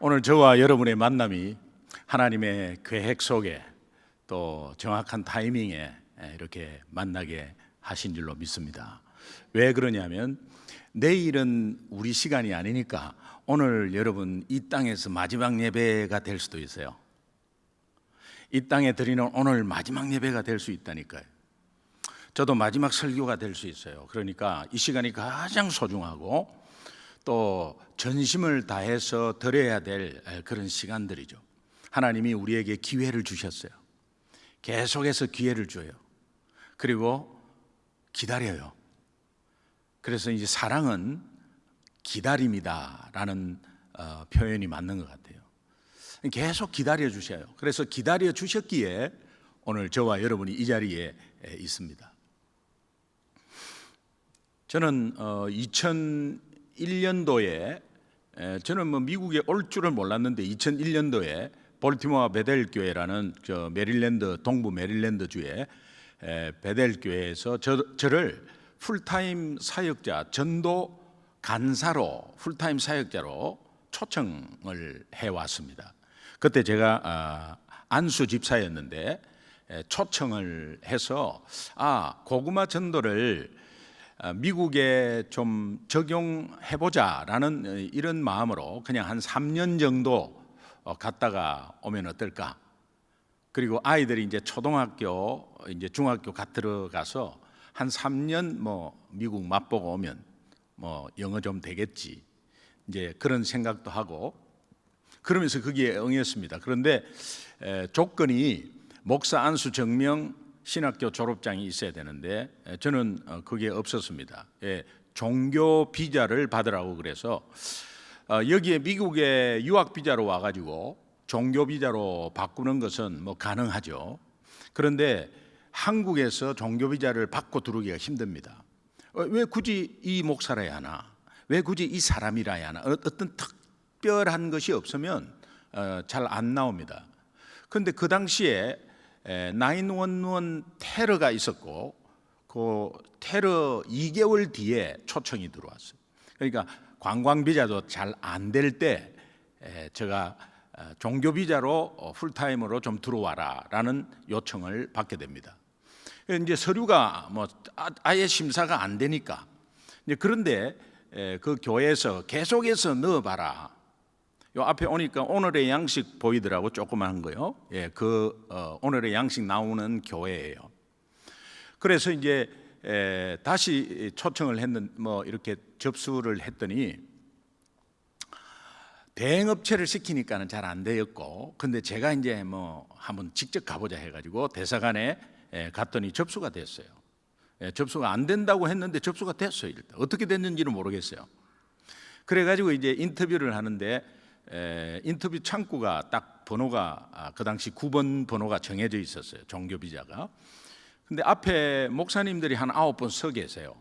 오늘 저와 여러분의 만남이 하나님의 계획 속에 또 정확한 타이밍에 이렇게 만나게 하신 줄로 믿습니다. 왜 그러냐면 내일은 우리 시간이 아니니까 오늘 여러분 이 땅에서 마지막 예배가 될 수도 있어요. 이 땅에 드리는 오늘 마지막 예배가 될 수 있다니까요. 저도 마지막 설교가 될 수 있어요. 그러니까 이 시간이 가장 소중하고 또 전심을 다해서 드려야 될 그런 시간들이죠. 하나님이 우리에게 기회를 주셨어요. 계속해서 기회를 줘요. 그리고 기다려요. 그래서 이제 사랑은 기다림이다라는 표현이 맞는 것 같아요. 계속 기다려 주셔요. 그래서 기다려 주셨기에 오늘 저와 여러분이 이 자리에 있습니다. 저는 2001년도에 저는 미국에 올 줄을 몰랐는데 2001년도에 볼티모어 베델 교회라는 메릴랜드 동부 메릴랜드 주의 베델 교회에서 저를 풀타임 사역자 전도 간사로 풀타임 사역자로 초청을 해왔습니다. 그때 제가 안수 집사였는데 초청을 해서 고구마 전도를 미국에 좀 적용해보자라는 이런 마음으로 그냥 한 3년 정도 갔다가 오면 어떨까? 그리고 아이들이 이제 초등학교, 이제 중학교 들어가서 한 3년 미국 맛보고 오면 영어 좀 되겠지. 이제 그런 생각도 하고 그러면서 거기에 응했습니다. 그런데 조건이 목사 안수 증명 신학교 졸업장이 있어야 되는데 저는 그게 없었습니다. 종교 비자를 받으라고 그래서 여기에 미국에 유학 비자로 와가지고 종교 비자로 바꾸는 것은 가능하죠. 그런데 한국에서 종교 비자를 받고 들어오기가 힘듭니다. 왜 굳이 이 목사라야 하나? 왜 굳이 이 사람이라야 하나? 어떤 특별한 것이 없으면 잘 안 나옵니다. 그런데 그 당시에 911 테러가 있었고 그 테러 2개월 뒤에 초청이 들어왔어요. 그러니까 관광 비자도 잘 안 될 때 제가 종교 비자로 풀타임으로 좀 들어와라라는 요청을 받게 됩니다. 이제 서류가 아예 심사가 안 되니까 그런데 그 교회에서 계속해서 넣어봐라. 요 앞에 오니까 오늘의 양식 보이더라고, 조그만 거요. 오늘의 양식 나오는 교회예요. 그래서 이제 다시 초청을 했는 이렇게 접수를 했더니 대행업체를 시키니까는 잘 안 되었고, 근데 제가 이제 한번 직접 가보자 해가지고 대사관에 갔더니 접수가 됐어요. 접수가 안 된다고 했는데 접수가 됐어요. 일단 어떻게 됐는지는 모르겠어요. 그래가지고 이제 인터뷰를 하는데 인터뷰 창구가 딱 번호가 그 당시 9번 번호가 정해져 있었어요. 종교 비자가. 근데 앞에 목사님들이 한 9분 서 계세요.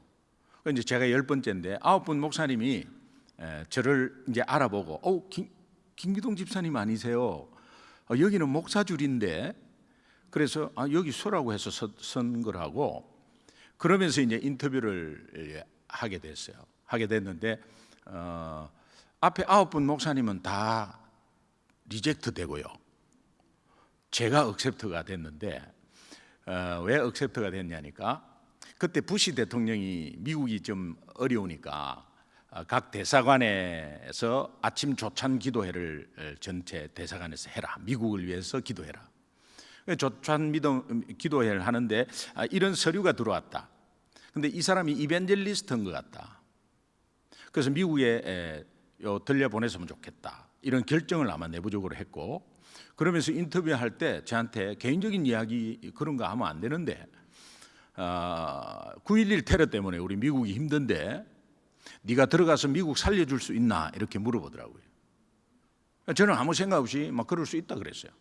이제 제가 10번째인데 9분 목사님이 저를 이제 알아보고 김기동 집사님 아니세요? 여기는 목사줄인데. 그래서 여기 서라고 해서 선 거라고. 그러면서 이제 인터뷰를 하게 됐어요. 하게 됐는데 앞에 9분 목사님은 다 리젝트 되고요. 제가 억셉트가 됐는데 왜 억셉트가 됐냐니까 그때 부시 대통령이 미국이 좀 어려우니까 각 대사관에서 아침 조찬 기도회를 전체 대사관에서 해라. 미국을 위해서 기도해라. 조찬 기도회를 하는데 이런 서류가 들어왔다. 근데 이 사람이 이벤젤리스트인 것 같다. 그래서 미국에 들려보냈으면 좋겠다. 이런 결정을 아마 내부적으로 했고, 그러면서 인터뷰할 때 저한테 개인적인 이야기 그런 거 하면 안 되는데 9.11 테러 때문에 우리 미국이 힘든데 네가 들어가서 미국 살려줄 수 있나 이렇게 물어보더라고요. 저는 아무 생각 없이 그럴 수 있다 그랬어요.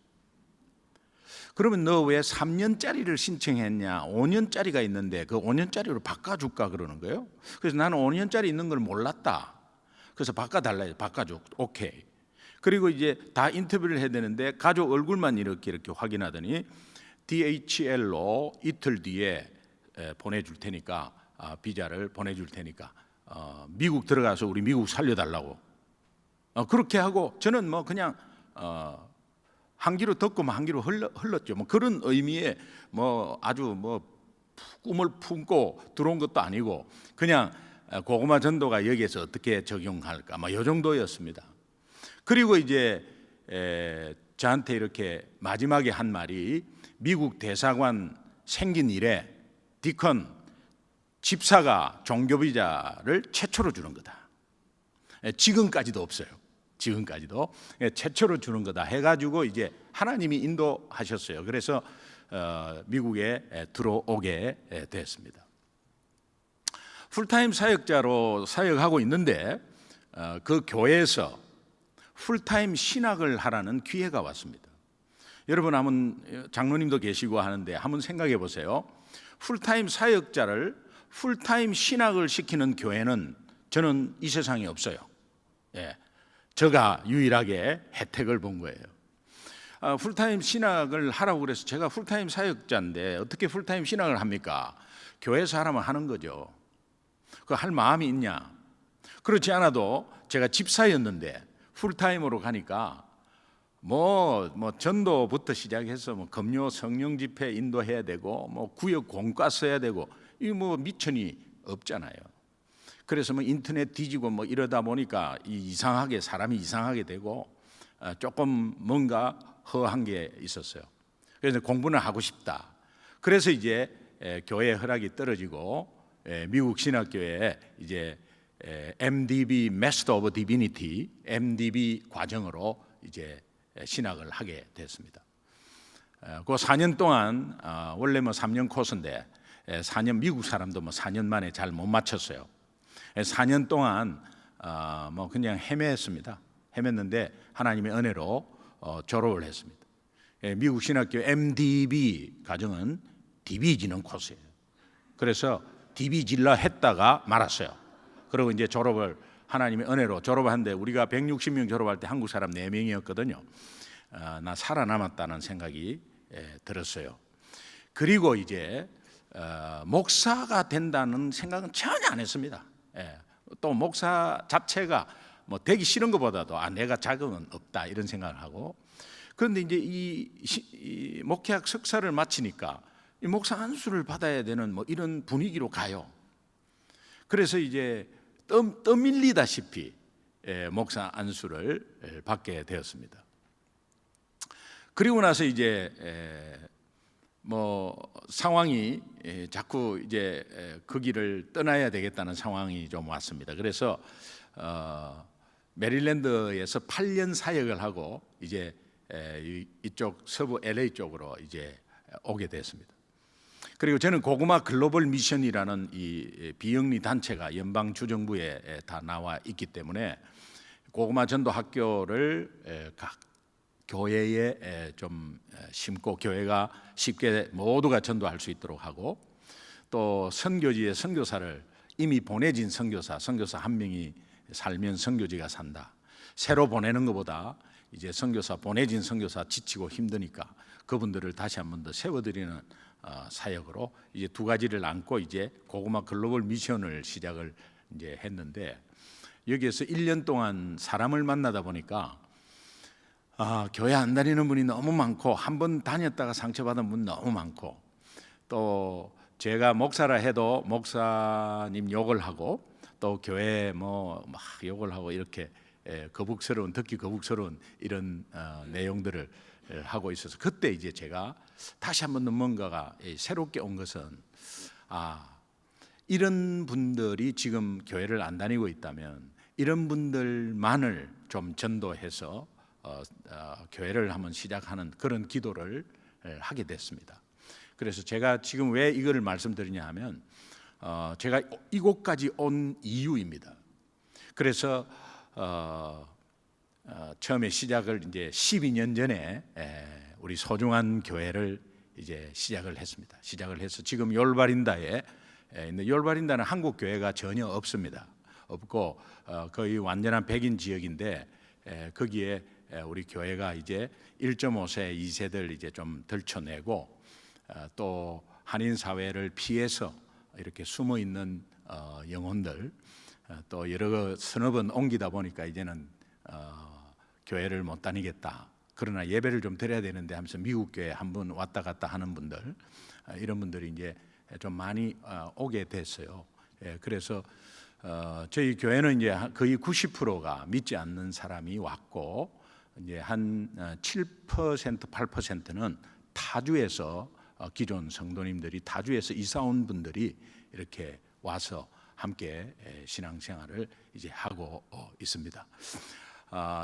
그러면 너 왜 3년짜리를 신청했냐? 5년짜리가 있는데 그 5년짜리로 바꿔줄까 그러는 거예요. 그래서 나는 5년짜리 있는 걸 몰랐다. 그래서 바꿔달라. 바꿔줘. 오케이. 그리고 이제 다 인터뷰를 해야 되는데 가족 얼굴만 이렇게 확인하더니 DHL로 이틀 뒤에 보내줄 테니까 비자를 보내줄 테니까 미국 들어가서 우리 미국 살려달라고 그렇게 하고 저는 뭐 그냥 한 귀로 듣고 한 귀로 흘렀죠. 뭐 그런 의미의 뭐 아주 뭐 꿈을 품고 들어온 것도 아니고 그냥 고구마 전도가 여기에서 어떻게 적용할까 뭐 이 정도였습니다. 그리고 이제 저한테 이렇게 마지막에 한 말이 미국 대사관 생긴 이래 디컨 집사가 종교 비자를 최초로 주는 거다. 지금까지도 없어요. 지금까지도 최초로 주는 거다 해가지고 이제 하나님이 인도하셨어요. 그래서 미국에 들어오게 됐습니다. 풀타임 사역자로 사역하고 있는데 그 교회에서 풀타임 신학을 하라는 기회가 왔습니다. 여러분 한번 장로님도 계시고 하는데 한번 생각해 보세요. 풀타임 사역자를 풀타임 신학을 시키는 교회는 저는 이 세상에 없어요. 제가 유일하게 혜택을 본 거예요. 풀타임 신학을 하라고 그래서 제가 풀타임 사역자인데 어떻게 풀타임 신학을 합니까? 교회에서 하라면 하는 거죠. 그 할 마음이 있냐? 그렇지 않아도 제가 집사였는데 풀타임으로 가니까 뭐 전도부터 시작해서 뭐 금요 성령 집회 인도해야 되고 뭐 구역 공과 써야 되고 이 뭐 미천이 없잖아요. 그래서 뭐 인터넷 뒤지고 뭐 이러다 보니까 이상하게 사람이 이상하게 되고 조금 뭔가 허한 게 있었어요. 그래서 공부는 하고 싶다. 그래서 이제 교회 허락이 떨어지고 미국 신학교에 이제 MDB Master of Divinity MDB 과정으로 이제 신학을 하게 됐습니다. 그 4년 동안 원래 뭐 3년 코스인데 4년 미국 사람도 뭐 4년 만에 잘 못 맞췄어요. 4년 동안 뭐 그냥 헤맸습니다. 헤맸는데 하나님의 은혜로 졸업을 했습니다. 미국 신학교 MDB 과정은 DB지는 코스예요. 그래서 DB질라 했다가 말았어요. 그리고 이제 졸업을 하나님의 은혜로 졸업하는데 우리가 160명 졸업할 때 한국 사람 4명이었거든요. 나 살아남았다는 생각이 들었어요. 그리고 이제 목사가 된다는 생각은 전혀 안 했습니다. 또 목사 자체가 뭐 되기 싫은 것보다도 내가 자격은 없다 이런 생각을 하고 그런데 이제 이 목회학 석사를 마치니까 이 목사 안수를 받아야 되는 뭐 이런 분위기로 가요. 그래서 이제 떠밀리다시피 목사 안수를 받게 되었습니다. 그리고 나서 이제 뭐 상황이 자꾸 이제 그 길을 떠나야 되겠다는 상황이 좀 왔습니다. 그래서 메릴랜드에서 8년 사역을 하고 이제 이쪽 서부 LA 쪽으로 이제 오게 됐습니다. 그리고 저는 고구마 글로벌 미션이라는 이 비영리 단체가 연방 주정부에 다 나와 있기 때문에 고구마 전도 학교를 각 교회에 좀 심고 교회가 쉽게 모두가 전도할 수 있도록 하고 또 선교지에 선교사를 이미 보내진 선교사 한 명이 살면 선교지가 산다. 새로 보내는 것보다 이제 선교사 보내진 선교사 지치고 힘드니까 그분들을 다시 한 번 더 세워드리는 사역으로 이제 두 가지를 안고 이제 고구마 글로벌 미션을 시작을 이제 했는데 여기에서 1년 동안 사람을 만나다 보니까 교회 안 다니는 분이 너무 많고 한 번 다녔다가 상처받은 분 너무 많고 또 제가 목사라 해도 목사님 욕을 하고 또 교회 뭐 막 욕을 하고 이렇게 듣기 거북스러운 이런 내용들을 하고 있어서 그때 이제 제가 다시 한 번 더 뭔가가 새롭게 온 것은 이런 분들이 지금 교회를 안 다니고 있다면 이런 분들만을 좀 전도해서 교회를 한번 시작하는 그런 기도를 하게 됐습니다. 그래서 제가 지금 왜 이거를 말씀드리냐 하면 제가 이곳까지 온 이유입니다. 그래서 처음에 시작을 이제 12년 전에 우리 소중한 교회를 이제 시작을 했습니다. 시작을 해서 지금 yorbarinda에 있는 yorbarinda는 한국 교회가 전혀 없습니다. 없고 거의 완전한 백인 지역인데 거기에 우리 교회가 이제 1.5세, 2세들 이제 좀 들춰내고 또 한인 사회를 피해서 이렇게 숨어 있는 영혼들 또 여러 서너 번 옮기다 보니까 이제는 교회를 못 다니겠다. 그러나 예배를 좀 드려야 되는데 하면서 미국 교회 한번 왔다 갔다 하는 분들, 이런 분들이 이제 좀 많이 오게 됐어요. 그래서 저희 교회는 이제 거의 90%가 믿지 않는 사람이 왔고, 이제 한 7%, 8%는 타주에서 기존 성도님들이 타주에서 이사 온 분들이 이렇게 와서 함께 신앙생활을 이제 하고 있습니다.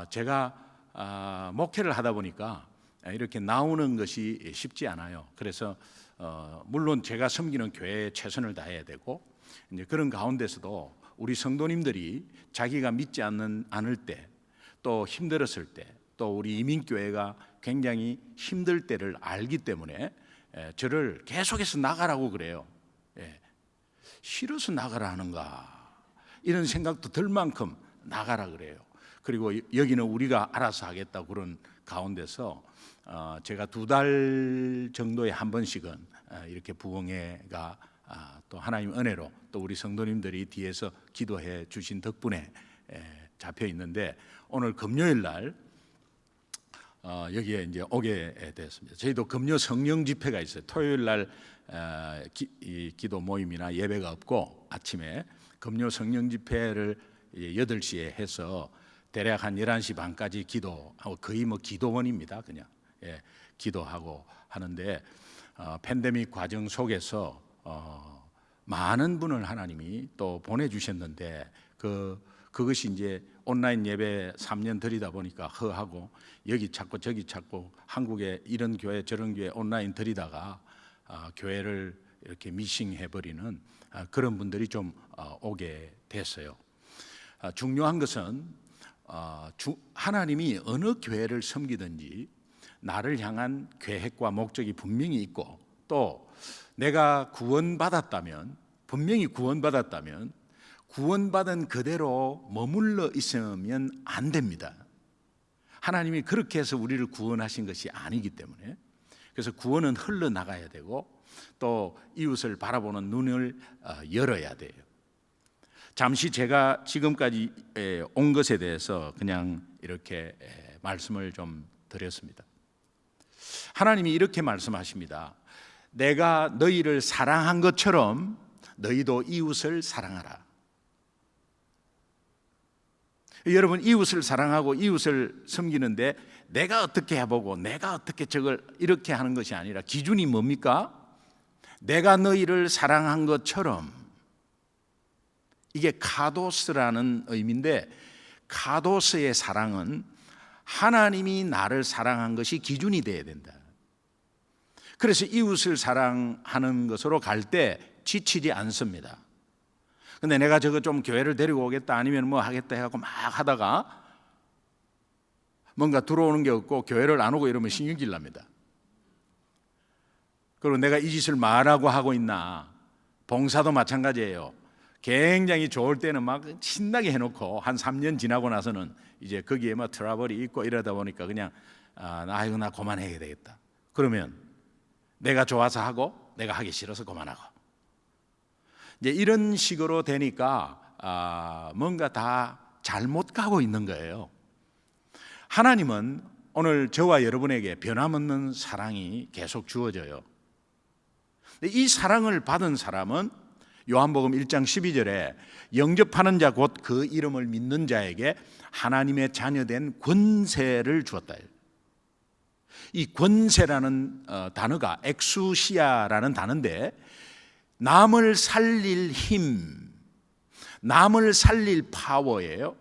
제가 목회를 하다 보니까 이렇게 나오는 것이 쉽지 않아요. 그래서 물론 제가 섬기는 교회에 최선을 다해야 되고, 이제 그런 가운데서도 우리 성도님들이 자기가 믿지 않을 때, 또 힘들었을 때, 또 우리 이민교회가 굉장히 힘들 때를 알기 때문에 저를 계속해서 나가라고 그래요. 싫어서 나가라 하는가, 이런 생각도 들 만큼 나가라 그래요. 그리고 여기는 우리가 알아서 하겠다고 그런 가운데서 제가 2달 정도에 한 번씩은 이렇게 부흥회가 또 하나님 은혜로 또 우리 성도님들이 뒤에서 기도해 주신 덕분에 잡혀 있는데, 오늘 금요일 날 여기에 이제 오게 됐습니다. 저희도 금요 성령 집회가 있어요. 토요일 날 기도 모임이나 예배가 없고, 아침에 금요 성령 집회를 8시에 해서 대략 한 11시 반까지 기도하고, 거의 뭐 기도원입니다. 그냥 기도하고 하는데, 팬데믹 과정 속에서 많은 분을 하나님이 또 보내주셨는데, 그것이 이제 온라인 예배 3년 드리다 보니까 허하고, 여기 찾고 저기 찾고, 한국에 이런 교회 저런 교회 온라인 드리다가 교회를 이렇게 미싱해버리는 그런 분들이 좀 오게 됐어요. 중요한 것은 하나님이 어느 교회를 섬기든지 나를 향한 계획과 목적이 분명히 있고, 또 내가 구원받았다면, 분명히 구원받았다면 구원받은 그대로 머물러 있으면 안 됩니다. 하나님이 그렇게 해서 우리를 구원하신 것이 아니기 때문에, 그래서 구원은 흘러나가야 되고, 또 이웃을 바라보는 눈을 열어야 돼요. 잠시 제가 지금까지 온 것에 대해서 그냥 이렇게 말씀을 좀 드렸습니다. 하나님이 이렇게 말씀하십니다. 내가 너희를 사랑한 것처럼 너희도 이웃을 사랑하라. 여러분, 이웃을 사랑하고 이웃을 섬기는데 내가 어떻게 해보고 내가 어떻게 저걸 이렇게 하는 것이 아니라 기준이 뭡니까? 내가 너희를 사랑한 것처럼. 이게 카도스라는 의미인데, 카도스의 사랑은 하나님이 나를 사랑한 것이 기준이 되어야 된다. 그래서 이웃을 사랑하는 것으로 갈 때 지치지 않습니다. 근데 내가 저거 좀 교회를 데리고 오겠다, 아니면 뭐 하겠다 해갖고 막 하다가 뭔가 들어오는 게 없고 교회를 안 오고 이러면 신경질 납니다. 그리고 내가 이 짓을 말하고 하고 있나. 봉사도 마찬가지예요. 굉장히 좋을 때는 막 신나게 해놓고 한 3년 지나고 나서는 이제 거기에 막 트러블이 있고 이러다 보니까 그냥 이거 나 그만해야 되겠다. 그러면 내가 좋아서 하고 내가 하기 싫어서 그만하고, 이제 이런 식으로 되니까 뭔가 다 잘못 가고 있는 거예요. 하나님은 오늘 저와 여러분에게 변함없는 사랑이 계속 주어져요. 이 사랑을 받은 사람은 요한복음 1장 12절에 영접하는 자 곧 그 이름을 믿는 자에게 하나님의 자녀된 권세를 주었다. 이 권세라는 단어가 엑수시아라는 단어인데, 남을 살릴 힘, 남을 살릴 파워예요.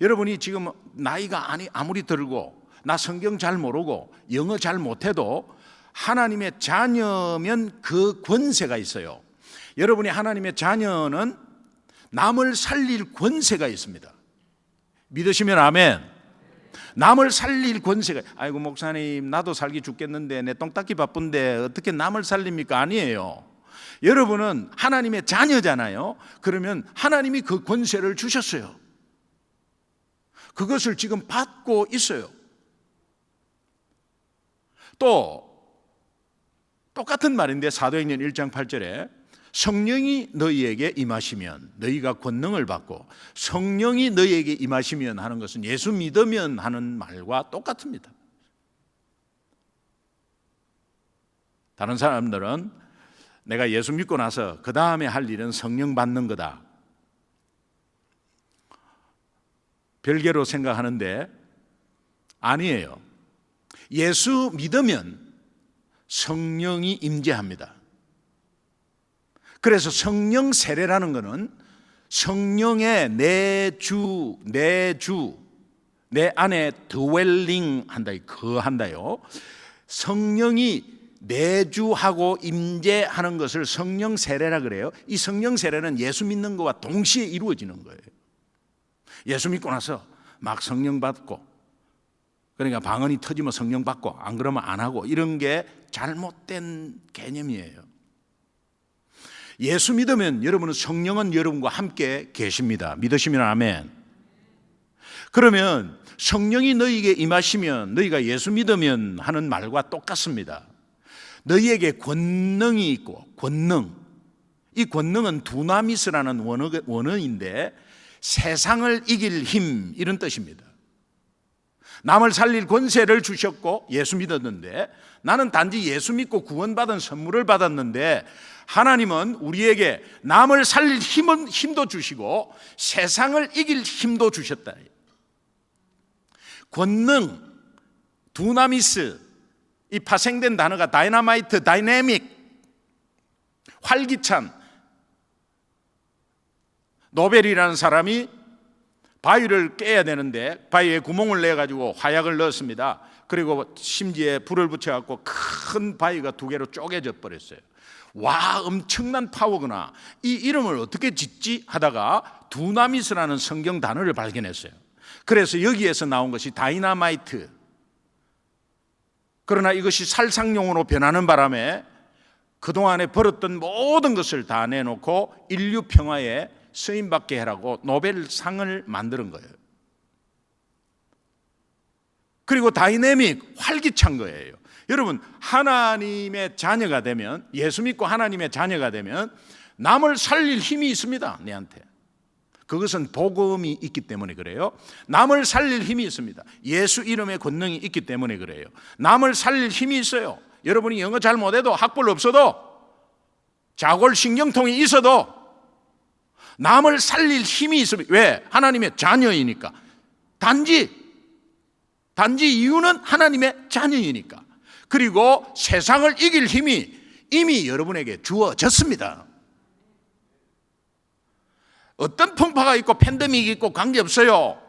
여러분이 지금 나이가 아무리 들고 나 성경 잘 모르고 영어 잘 못해도 하나님의 자녀면 그 권세가 있어요. 여러분이 하나님의 자녀는 남을 살릴 권세가 있습니다. 믿으시면 아멘. 남을 살릴 권세가. 아이고 목사님, 나도 살기 죽겠는데 내 똥 닦기 바쁜데 어떻게 남을 살립니까? 아니에요. 여러분은 하나님의 자녀잖아요. 그러면 하나님이 그 권세를 주셨어요. 그것을 지금 받고 있어요. 또 똑같은 말인데 사도행전 1장 8절에 성령이 너희에게 임하시면 너희가 권능을 받고 성령이 너희에게 임하시면 하는 것은 예수 믿으면 하는 말과 똑같습니다. 다른 사람들은 내가 예수 믿고 나서 그 다음에 할 일은 성령 받는 거다, 별개로 생각하는데 아니에요. 예수 믿으면 성령이 임재합니다. 그래서 성령 세례라는 것은 성령의 내 안에 드웰링 한다, 거한다요. 성령이 내주하고 임재하는 것을 성령 세례라 그래요. 이 성령 세례는 예수 믿는 것과 동시에 이루어지는 거예요. 예수 믿고 나서 막 성령 받고, 그러니까 방언이 터지면 성령 받고 안 그러면 안 하고, 이런 게 잘못된 개념이에요. 예수 믿으면 여러분은 성령은 여러분과 함께 계십니다. 믿으시면 아멘. 그러면 성령이 너희에게 임하시면 너희가 예수 믿으면 하는 말과 똑같습니다. 너희에게 권능이 있고, 권능, 이 권능은 두나미스라는 원어인데 세상을 이길 힘, 이런 뜻입니다. 남을 살릴 권세를 주셨고 예수 믿었는데, 나는 단지 예수 믿고 구원받은 선물을 받았는데 하나님은 우리에게 남을 살릴 힘도 주시고 세상을 이길 힘도 주셨다. 권능, 두나미스, 이 파생된 단어가 다이나마이트, 다이내믹, 활기찬. 노벨이라는 사람이 바위를 깨야 되는데 바위에 구멍을 내가지고 화약을 넣었습니다. 그리고 심지에 불을 붙여갖고 큰 바위가 두 개로 쪼개져 버렸어요. 와, 엄청난 파워구나. 이 이름을 어떻게 짓지 하다가 두나미스라는 성경 단어를 발견했어요. 그래서 여기에서 나온 것이 다이나마이트. 그러나 이것이 살상용으로 변하는 바람에 그동안에 벌었던 모든 것을 다 내놓고 인류 평화에 쓰임받게 해라고 노벨상을 만드는 거예요. 그리고 다이내믹, 활기찬 거예요. 여러분, 하나님의 자녀가 되면, 예수 믿고 하나님의 자녀가 되면 남을 살릴 힘이 있습니다. 내한테. 그것은 복음이 있기 때문에 그래요. 남을 살릴 힘이 있습니다. 예수 이름의 권능이 있기 때문에 그래요. 남을 살릴 힘이 있어요. 여러분이 영어 잘 못해도, 학벌 없어도, 자골신경통이 있어도 남을 살릴 힘이 있습니다. 왜? 하나님의 자녀이니까. 단지 이유는 하나님의 자녀이니까. 그리고 세상을 이길 힘이 이미 여러분에게 주어졌습니다. 어떤 풍파가 있고 팬데믹이 있고 관계없어요.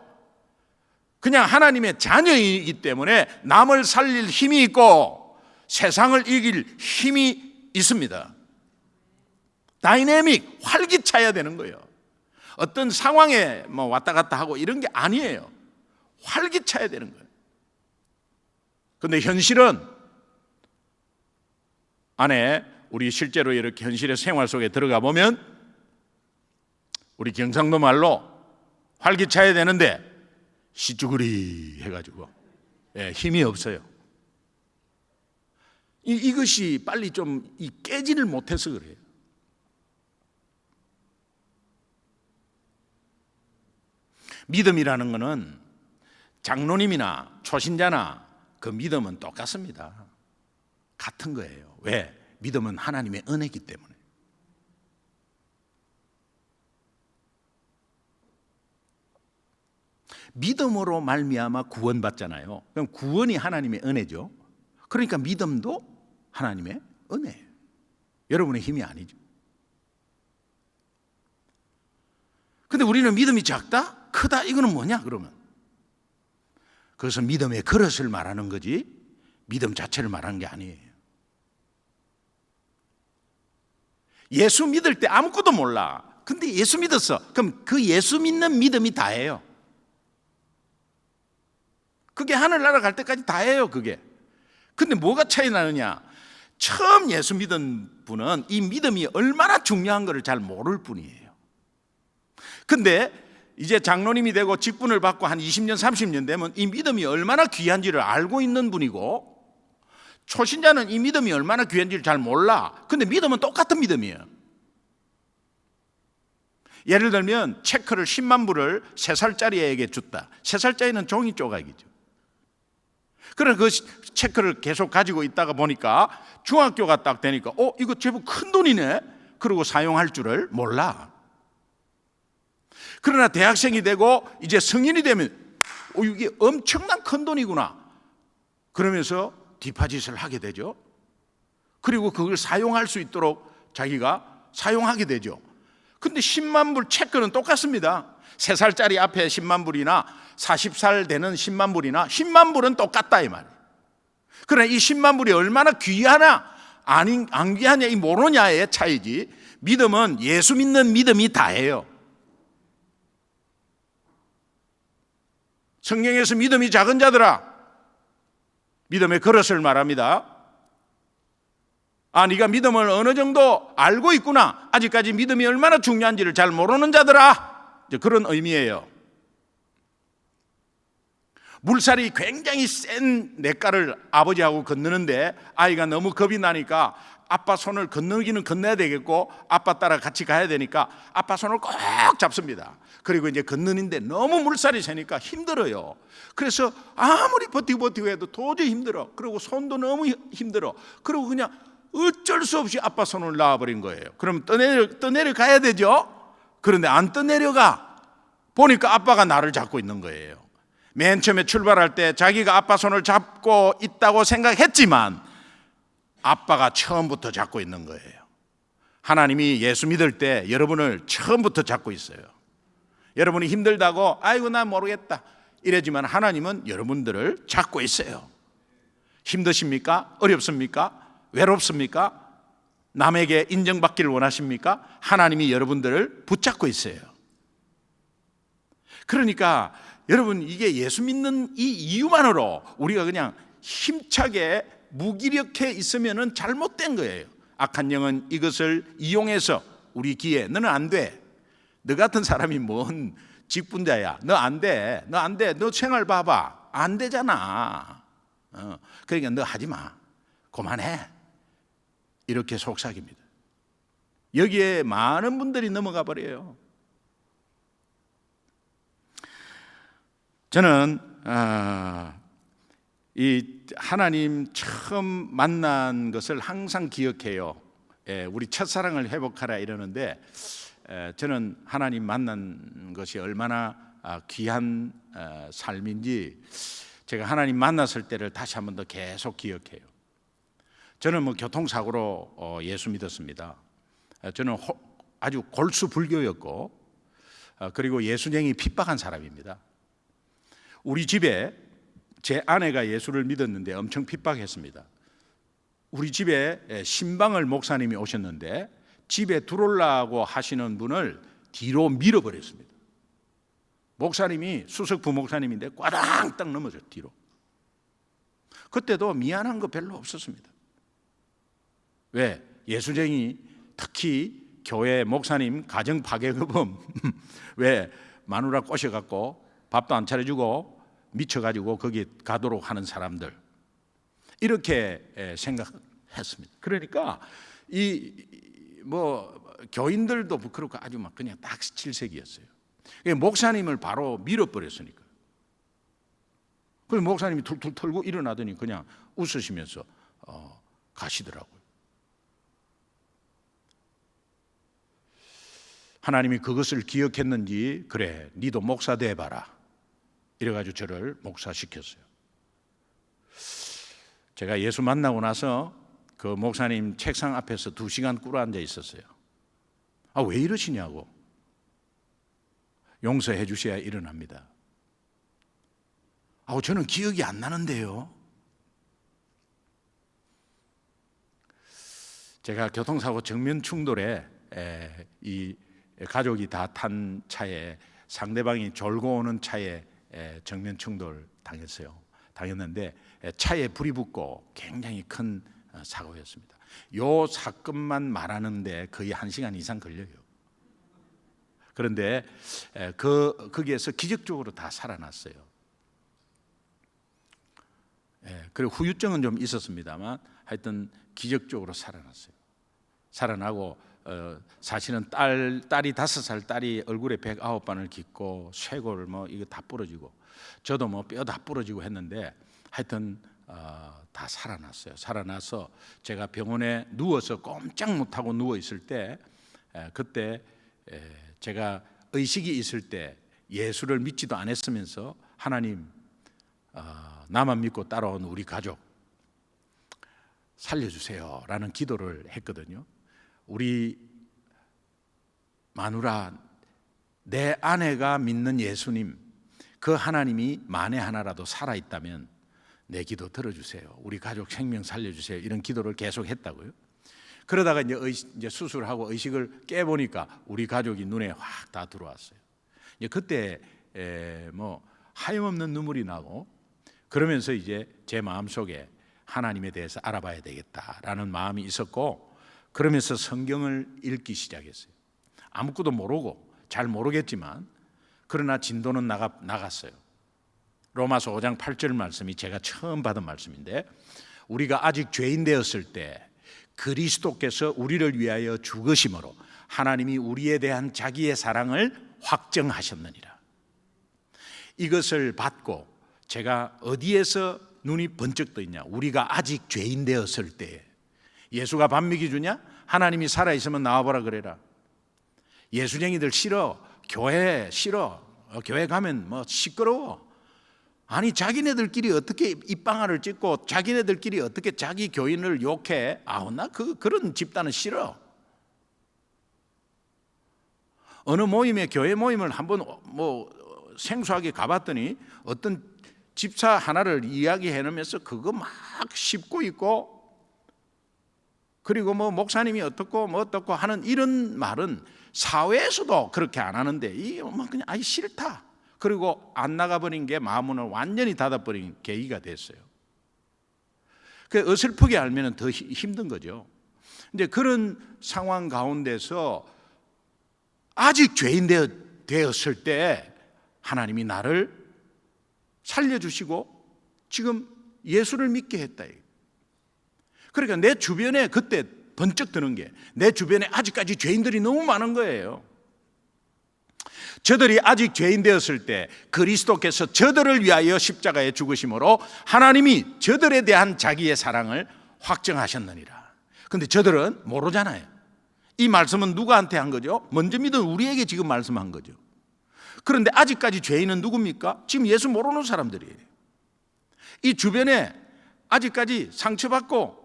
그냥 하나님의 자녀이기 때문에 남을 살릴 힘이 있고 세상을 이길 힘이 있습니다. 다이내믹, 활기차야 되는 거예요. 어떤 상황에 뭐 왔다 갔다 하고 이런 게 아니에요. 활기차야 되는 거예요. 그런데 현실은 안에 우리 실제로 이렇게 현실의 생활 속에 들어가 보면 우리 경상도 말로 활기차야 되는데 시쭈구리 해가지고 힘이 없어요. 이것이 빨리 좀 깨지를 못해서 그래요. 믿음이라는 것은 장로님이나 초신자나 그 믿음은 똑같습니다. 같은 거예요. 왜? 믿음은 하나님의 은혜이기 때문에. 믿음으로 말미암아 구원받잖아요. 그럼 구원이 하나님의 은혜죠. 그러니까 믿음도 하나님의 은혜예요. 여러분의 힘이 아니죠. 근데 우리는 믿음이 작다? 크다? 이거는 뭐냐 그러면? 그것은 믿음의 그릇을 말하는 거지 믿음 자체를 말하는 게 아니에요. 예수 믿을 때 아무것도 몰라. 근데 예수 믿었어. 그럼 그 예수 믿는 믿음이 다예요. 그게 하늘나라 갈 때까지 다예요. 그게. 근데 뭐가 차이 나느냐? 처음 예수 믿은 분은 이 믿음이 얼마나 중요한 것을 잘 모를 뿐이에요. 근데 이제 장로님이 되고 직분을 받고 한 20년 30년 되면 이 믿음이 얼마나 귀한지를 알고 있는 분이고, 초신자는 이 믿음이 얼마나 귀한지를 잘 몰라. 근데 믿음은 똑같은 믿음이에요. 예를 들면 체크를 10만 불을 3살짜리 애에게 줬다. 3살짜리는 종이 조각이죠. 그래 그 체크를 계속 가지고 있다가 보니까 중학교가 딱 되니까 이거 제법 큰 돈이네. 그러고 사용할 줄을 몰라. 그러나 대학생이 되고 이제 성인이 되면 이게 엄청난 큰 돈이구나. 그러면서 디파짓을 하게 되죠. 그리고 그걸 사용할 수 있도록 자기가 사용하게 되죠. 근데 10만 불 체크는 똑같습니다. 3살짜리 앞에 10만 불이나 40살 되는 10만 불이나 10만 불은 똑같다 이 말이에요. 그러나 이 10만 불이 얼마나 귀하나 안 귀하냐 이 모르냐의 차이지, 믿음은 예수 믿는 믿음이 다예요. 성경에서 믿음이 작은 자들아, 믿음의 그릇을 말합니다. 네가 믿음을 어느 정도 알고 있구나. 아직까지 믿음이 얼마나 중요한지를 잘 모르는 자들아. 그런 의미예요. 물살이 굉장히 센 냇가를 아버지하고 건너는데 아이가 너무 겁이 나니까 아빠 손을 건너기는 건너야 되겠고 아빠 따라 같이 가야 되니까 아빠 손을 꼭 잡습니다. 그리고 이제 건너는데 너무 물살이 세니까 힘들어요. 그래서 아무리 버티고 해도 도저히 힘들어. 그리고 손도 너무 힘들어. 그리고 그냥 어쩔 수 없이 아빠 손을 놔버린 거예요. 그럼 떠내려 가야 되죠. 그런데 안 떠내려가. 보니까 아빠가 나를 잡고 있는 거예요. 맨 처음에 출발할 때 자기가 아빠 손을 잡고 있다고 생각했지만 아빠가 처음부터 잡고 있는 거예요. 하나님이 예수 믿을 때 여러분을 처음부터 잡고 있어요. 여러분이 힘들다고 아이고 난 모르겠다 이러지만 하나님은 여러분들을 잡고 있어요. 힘드십니까? 어렵습니까? 외롭습니까? 남에게 인정받기를 원하십니까? 하나님이 여러분들을 붙잡고 있어요. 그러니까 여러분, 이게 예수 믿는 이 이유만으로 우리가 그냥 힘차게 무기력해 있으면 잘못된 거예요. 악한 영은 이것을 이용해서 우리 귀에 너는 안 돼. 너 같은 사람이 뭔 직분자야. 너 안 돼. 너 안 돼. 너 생활 봐봐. 안 되잖아. 그러니까 너 하지 마. 그만해. 이렇게 속삭입니다. 여기에 많은 분들이 넘어가 버려요. 저는 이 하나님 처음 만난 것을 항상 기억해요. 우리 첫사랑을 회복하라 이러는데 저는 하나님 만난 것이 얼마나 귀한 삶인지 제가 하나님 만났을 때를 다시 한 번 더 계속 기억해요. 저는 교통사고로 예수 믿었습니다. 저는 아주 골수 불교였고 그리고 예수쟁이 핍박한 사람입니다. 우리 집에 제 아내가 예수를 믿었는데 엄청 핍박했습니다. 우리 집에 신방을 목사님이 오셨는데 집에 들어오려고 하시는 분을 뒤로 밀어버렸습니다. 목사님이 수석 부목사님인데 꽈당 딱 넘어져 뒤로. 그때도 미안한 거 별로 없었습니다. 왜? 예수쟁이, 특히 교회 목사님 가정 파괴금은 왜 마누라 꼬셔갖고 밥도 안 차려주고 미쳐가지고 거기 가도록 하는 사람들, 이렇게 생각했습니다. 그러니까 교인들도 그렇고 아주 막 그냥 딱 질색이었어요. 목사님을 바로 밀어버렸으니까. 그래서 목사님이 툴툴 털고 일어나더니 그냥 웃으시면서 가시더라고요. 하나님이 그것을 기억했는지 그래 니도 목사 돼봐라 이래가지고 저를 목사시켰어요. 제가 예수 만나고 나서 그 목사님 책상 앞에서 2시간 꿇어앉아 있었어요. 왜 이러시냐고. 용서해 주셔야 일어납니다. 저는 기억이 안 나는데요. 제가 교통사고 정면 충돌에 이 가족이 다 탄 차에 상대방이 졸고 오는 차에 정면 충돌 당했는데 차에 불이 붙고 굉장히 큰 사고였습니다. 이 사건만 말하는데 거의 1시간 이상 걸려요. 그런데 거기에서 기적적으로 다 살아났어요. 그리고 후유증은 좀 있었습니다만 하여튼 기적적으로 살아났어요. 살아나고 사실은 딸이 5살 딸이 얼굴에 109반을 깃고 쇄골 뭐 이거 다 부러지고 저도 뭐 뼈 다 부러지고 했는데 하여튼 다 살아났어요. 살아나서 제가 병원에 누워서 꼼짝 못하고 누워 있을 때 그때 제가 의식이 있을 때 예수를 믿지도 않았으면서 하나님 나만 믿고 따라온 우리 가족 살려주세요 라는 기도를 했거든요. 우리 마누라, 내 아내가 믿는 예수님, 그 하나님이 만에 하나라도 살아있다면 내 기도 들어주세요. 우리 가족 생명 살려주세요. 이런 기도를 계속 했다고요. 그러다가 이제 수술하고 의식을 깨보니까 우리 가족이 눈에 확 다 들어왔어요. 이제 그때 뭐 하염없는 눈물이 나고 그러면서 이제 제 마음속에 하나님에 대해서 알아봐야 되겠다라는 마음이 있었고 그러면서 성경을 읽기 시작했어요. 아무것도 모르고 잘 모르겠지만 그러나 진도는 나갔어요. 로마서 5장 8절 말씀이 제가 처음 받은 말씀인데 우리가 아직 죄인 되었을 때 그리스도께서 우리를 위하여 죽으심으로 하나님이 우리에 대한 자기의 사랑을 확정하셨느니라. 이것을 받고 제가 어디에서 눈이 번쩍 떠 있냐? 우리가 아직 죄인 되었을 때 예수가 밥 먹여주냐? 하나님이 살아있으면 나와보라 그래라. 예수쟁이들 싫어. 교회 싫어. 교회 가면 뭐 시끄러워. 아니 자기네들끼리 어떻게 입방아를 찍고 자기네들끼리 어떻게 자기 교인을 욕해? 나 그런 집단은 싫어. 어느 모임에 교회 모임을 한번 뭐 생소하게 가봤더니 어떤 집사 하나를 이야기해 놓으면서 그거 막 씹고 있고 그리고 뭐 목사님이 어떻고 뭐 어떻고 하는 이런 말은 사회에서도 그렇게 안 하는데 이게 뭐 그냥 아이 싫다. 그리고 안 나가버린 게 마음문을 완전히 닫아버린 계기가 됐어요. 그 어설프게 알면 더 힘든 거죠. 이제 그런 상황 가운데서 아직 죄인 되었을 때 하나님이 나를 살려주시고 지금 예수를 믿게 했다. 그러니까 내 주변에 그때 번쩍 드는 게 내 주변에 아직까지 죄인들이 너무 많은 거예요. 저들이 아직 죄인 되었을 때 그리스도께서 저들을 위하여 십자가에 죽으심으로 하나님이 저들에 대한 자기의 사랑을 확정하셨느니라. 그런데 저들은 모르잖아요. 이 말씀은 누구한테 한 거죠? 먼저 믿은 우리에게 지금 말씀한 거죠. 그런데 아직까지 죄인은 누굽니까? 지금 예수 모르는 사람들이에요. 이 주변에 아직까지 상처받고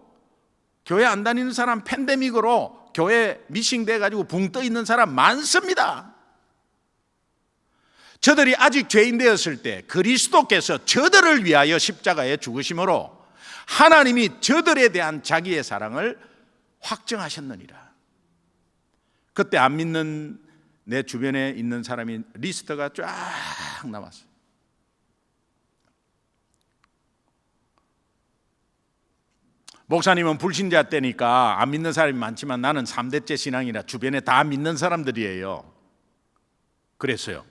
교회 안 다니는 사람, 팬데믹으로 교회 미싱돼 가지고 붕 떠 있는 사람 많습니다. 저들이 아직 죄인 되었을 때 그리스도께서 저들을 위하여 십자가에 죽으심으로 하나님이 저들에 대한 자기의 사랑을 확정하셨느니라. 그때 안 믿는 내 주변에 있는 사람이 리스트가 쫙 나왔어요. 목사님은 불신자 때니까 안 믿는 사람이 많지만 나는 3대째 신앙이라 주변에 다 믿는 사람들이에요. 그랬어요.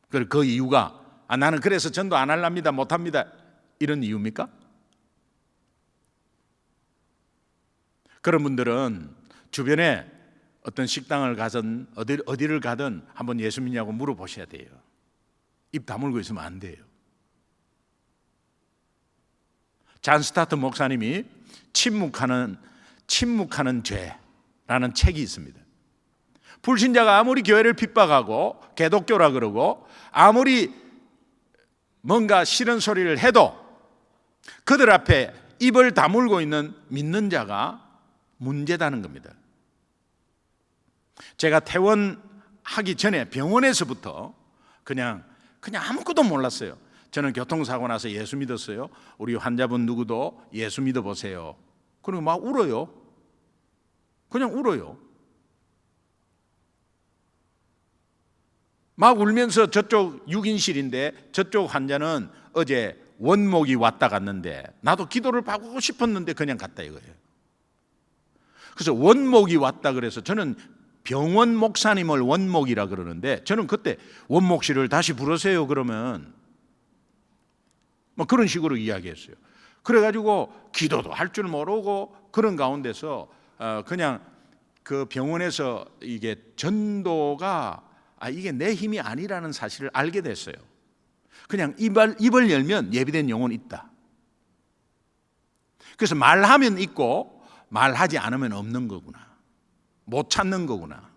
그 이유가 나는 그래서 전도 안 할랍니다, 못합니다 이런 이유입니까? 그런 분들은 주변에 어떤 식당을 가든 어디를 가든 한번 예수 믿냐고 물어보셔야 돼요. 입 다물고 있으면 안 돼요. 잔 스타트 목사님이 침묵하는 죄라는 책이 있습니다. 불신자가 아무리 교회를 핍박하고 개독교라 그러고 아무리 뭔가 싫은 소리를 해도 그들 앞에 입을 다물고 있는 믿는 자가 문제다는 겁니다. 제가 퇴원하기 전에 병원에서부터 그냥 아무것도 몰랐어요. 저는 교통사고 나서 예수 믿었어요. 우리 환자분 누구도 예수 믿어보세요. 그리고 막 울어요. 그냥 울어요. 막 울면서 저쪽 6인실인데 저쪽 환자는 어제 원목이 왔다 갔는데 나도 기도를 받고 싶었는데 그냥 갔다 이거예요. 그래서 원목이 왔다 그래서 저는 병원 목사님을 원목이라 그러는데 저는 그때 원목씨를 다시 부르세요 그러면 뭐 그런 식으로 이야기했어요. 그래가지고 기도도 할 줄 모르고 그런 가운데서 그냥 그 병원에서 이게 전도가 이게 내 힘이 아니라는 사실을 알게 됐어요. 그냥 입을 열면 예비된 영혼이 있다. 그래서 말하면 있고 말하지 않으면 없는 거구나. 못 찾는 거구나.